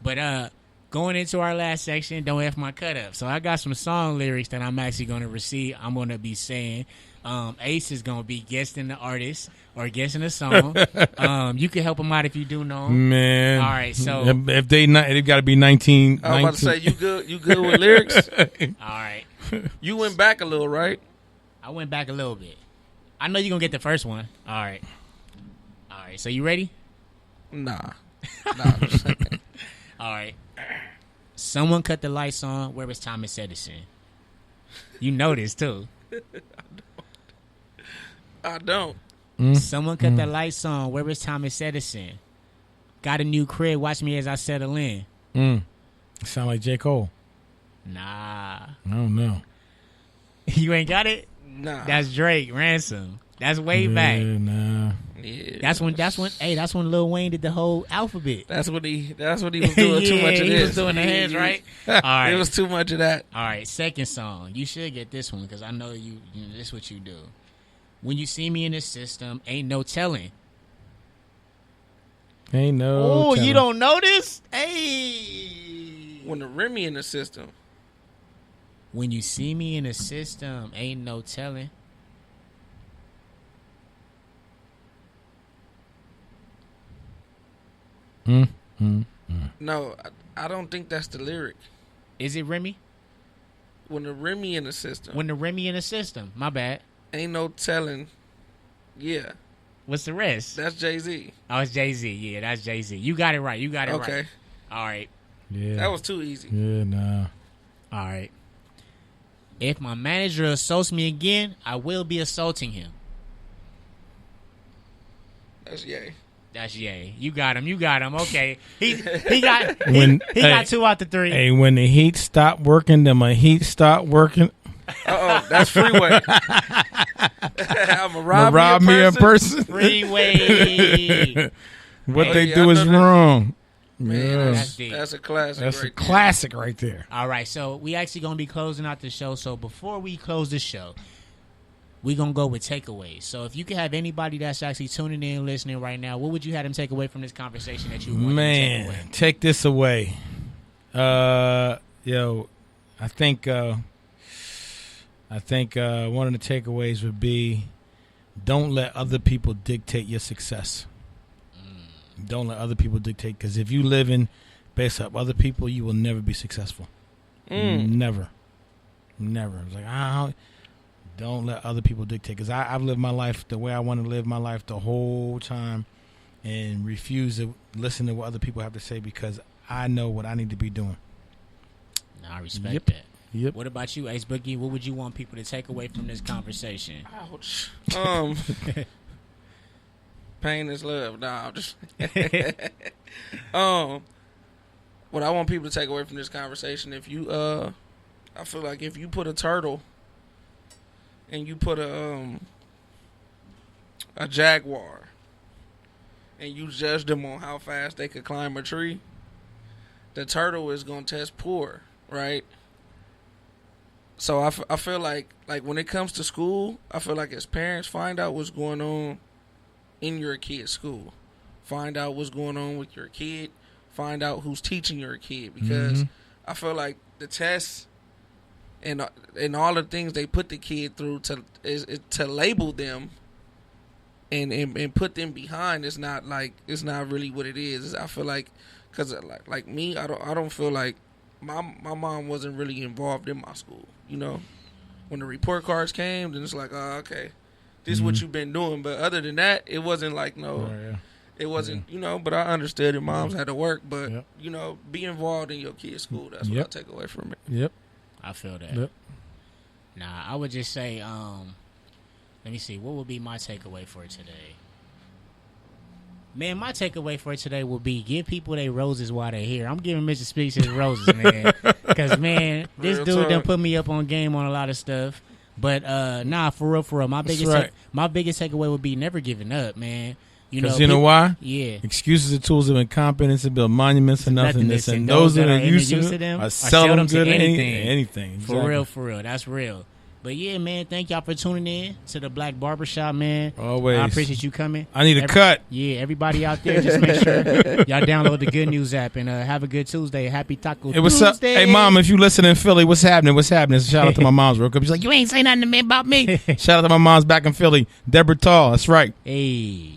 Speaker 2: But going into our last section, don't F my cut up. So I got some song lyrics that I'm actually going to receive. I'm going to be saying. Ace is going to be guessing the artist or guessing the song. You can help him out if you do know him.
Speaker 4: Man.
Speaker 2: All right, so.
Speaker 4: If they've got to be 19.
Speaker 3: I was about to say, you good with lyrics?
Speaker 2: All right.
Speaker 3: You went back a little, right?
Speaker 2: I went back a little bit. I know you're going to get the first one. All right. So you ready?
Speaker 3: Nah.
Speaker 2: All right. Someone cut the lights on. Where was Thomas Edison? You know this, too.
Speaker 3: I don't.
Speaker 2: Someone cut the lights on. Where is Thomas Edison? Got a new crib. Watch me as I settle in.
Speaker 4: Sound like J. Cole.
Speaker 2: Nah.
Speaker 4: I don't know.
Speaker 2: You ain't got it?
Speaker 3: Nah.
Speaker 2: That's Drake. Ransom. That's way back.
Speaker 4: Nah.
Speaker 3: Yeah.
Speaker 2: That's when Lil Wayne did the whole alphabet.
Speaker 3: That's what he was doing too much of this.
Speaker 2: He was doing the hands, right? All right.
Speaker 3: It was too much of that.
Speaker 2: All right. Second song. You should get this one because I know you this is what you do. When you see me in the system, ain't no telling.
Speaker 4: Ain't no telling.
Speaker 2: You don't know this? Hey.
Speaker 3: When the Remy in the system.
Speaker 2: When you see me in the system, ain't no telling.
Speaker 3: No, I don't think that's the lyric.
Speaker 2: Is it Remy?
Speaker 3: When the Remy in the system.
Speaker 2: When the Remy in the system. My bad.
Speaker 3: Ain't no telling. Yeah.
Speaker 2: What's the rest?
Speaker 3: That's Jay-Z.
Speaker 2: Oh, it's Jay-Z. Yeah, that's Jay-Z. You got it right. Right.
Speaker 3: Okay.
Speaker 2: All right.
Speaker 4: Yeah.
Speaker 3: That was too easy.
Speaker 4: Yeah, nah.
Speaker 2: All right. If my manager assaults me again, I will be assaulting him.
Speaker 3: That's Ye.
Speaker 2: That's Ye. You got him. Okay. He got 2 out the 3.
Speaker 4: Hey, when the heat stop working, then my heat stop working.
Speaker 3: That's Freeway. I'm a rob
Speaker 4: me a person.
Speaker 2: Freeway.
Speaker 4: What they do is wrong.
Speaker 3: Man,
Speaker 4: Yeah.
Speaker 3: that's a classic.
Speaker 4: That's
Speaker 3: right
Speaker 4: a classic right there.
Speaker 2: All right, so we actually going to be closing out the show. So before we close the show, we're going to go with takeaways. So if you could have anybody that's actually tuning in, listening right now, what would you have them take away from this conversation that you want them to take away?
Speaker 4: Take this away. I think one of the takeaways would be don't let other people dictate your success. Don't let other people dictate, because if you live in based off other people, you will never be successful. Never. It's like, don't let other people dictate, because I've lived my life the way I want to live my life the whole time and refuse to listen to what other people have to say, because I know what I need to be doing.
Speaker 2: I respect that.
Speaker 4: Yep.
Speaker 2: What about you, Ace Boogie? What would you want people to take away from this conversation?
Speaker 3: Ouch. Pain is love. Nah, I'm just. What I want people to take away from this conversation, if you, I feel like if you put a turtle and you put a jaguar and you judge them on how fast they could climb a tree, the turtle is gonna test poor, right? So I feel like when it comes to school, I feel like as parents, find out what's going on in your kid's school. Find out what's going on with your kid. Find out who's teaching your kid, because I feel like the tests and all the things they put the kid through to label them and put them behind it's not really what it is. I feel like, because like me, I don't feel like my mom wasn't really involved in my school. You know, when the report cards came, then it's like, oh, okay, this is what you've been doing. But other than that, it wasn't like it wasn't, you know. But I understood that moms had to work, but you know, be involved in your kid's school. That's what I take away from it.
Speaker 4: Yep,
Speaker 2: I feel that.
Speaker 4: Yep.
Speaker 2: Nah, I would just say, let me see, what would be my takeaway for today? Man, my takeaway for today will be give people their roses while they're here. I'm giving Mr. Speaks his roses, man. Because, man, this dude done put me up on game on a lot of stuff. But, for real. My biggest takeaway would be never giving up, man.
Speaker 4: Because you know why?
Speaker 2: Yeah.
Speaker 4: Excuses are tools of incompetence to build monuments and nothingness. And those that are used to them are seldom good at anything. Exactly.
Speaker 2: For real. That's real. But yeah, man, thank y'all for tuning in to the Black Barbershop, man.
Speaker 4: Always.
Speaker 2: I appreciate you coming.
Speaker 4: I need a cut.
Speaker 2: Yeah, everybody out there, just make sure y'all download the Good News app and have a good Tuesday. Happy Taco Tuesday.
Speaker 4: What's up? Hey, Mom, if you listen in Philly, what's happening? Shout out to my mom's real quick. She's like, you ain't saying nothing to me about me. Shout out to my mom's back in Philly. Deborah Tall. That's right.
Speaker 2: Hey.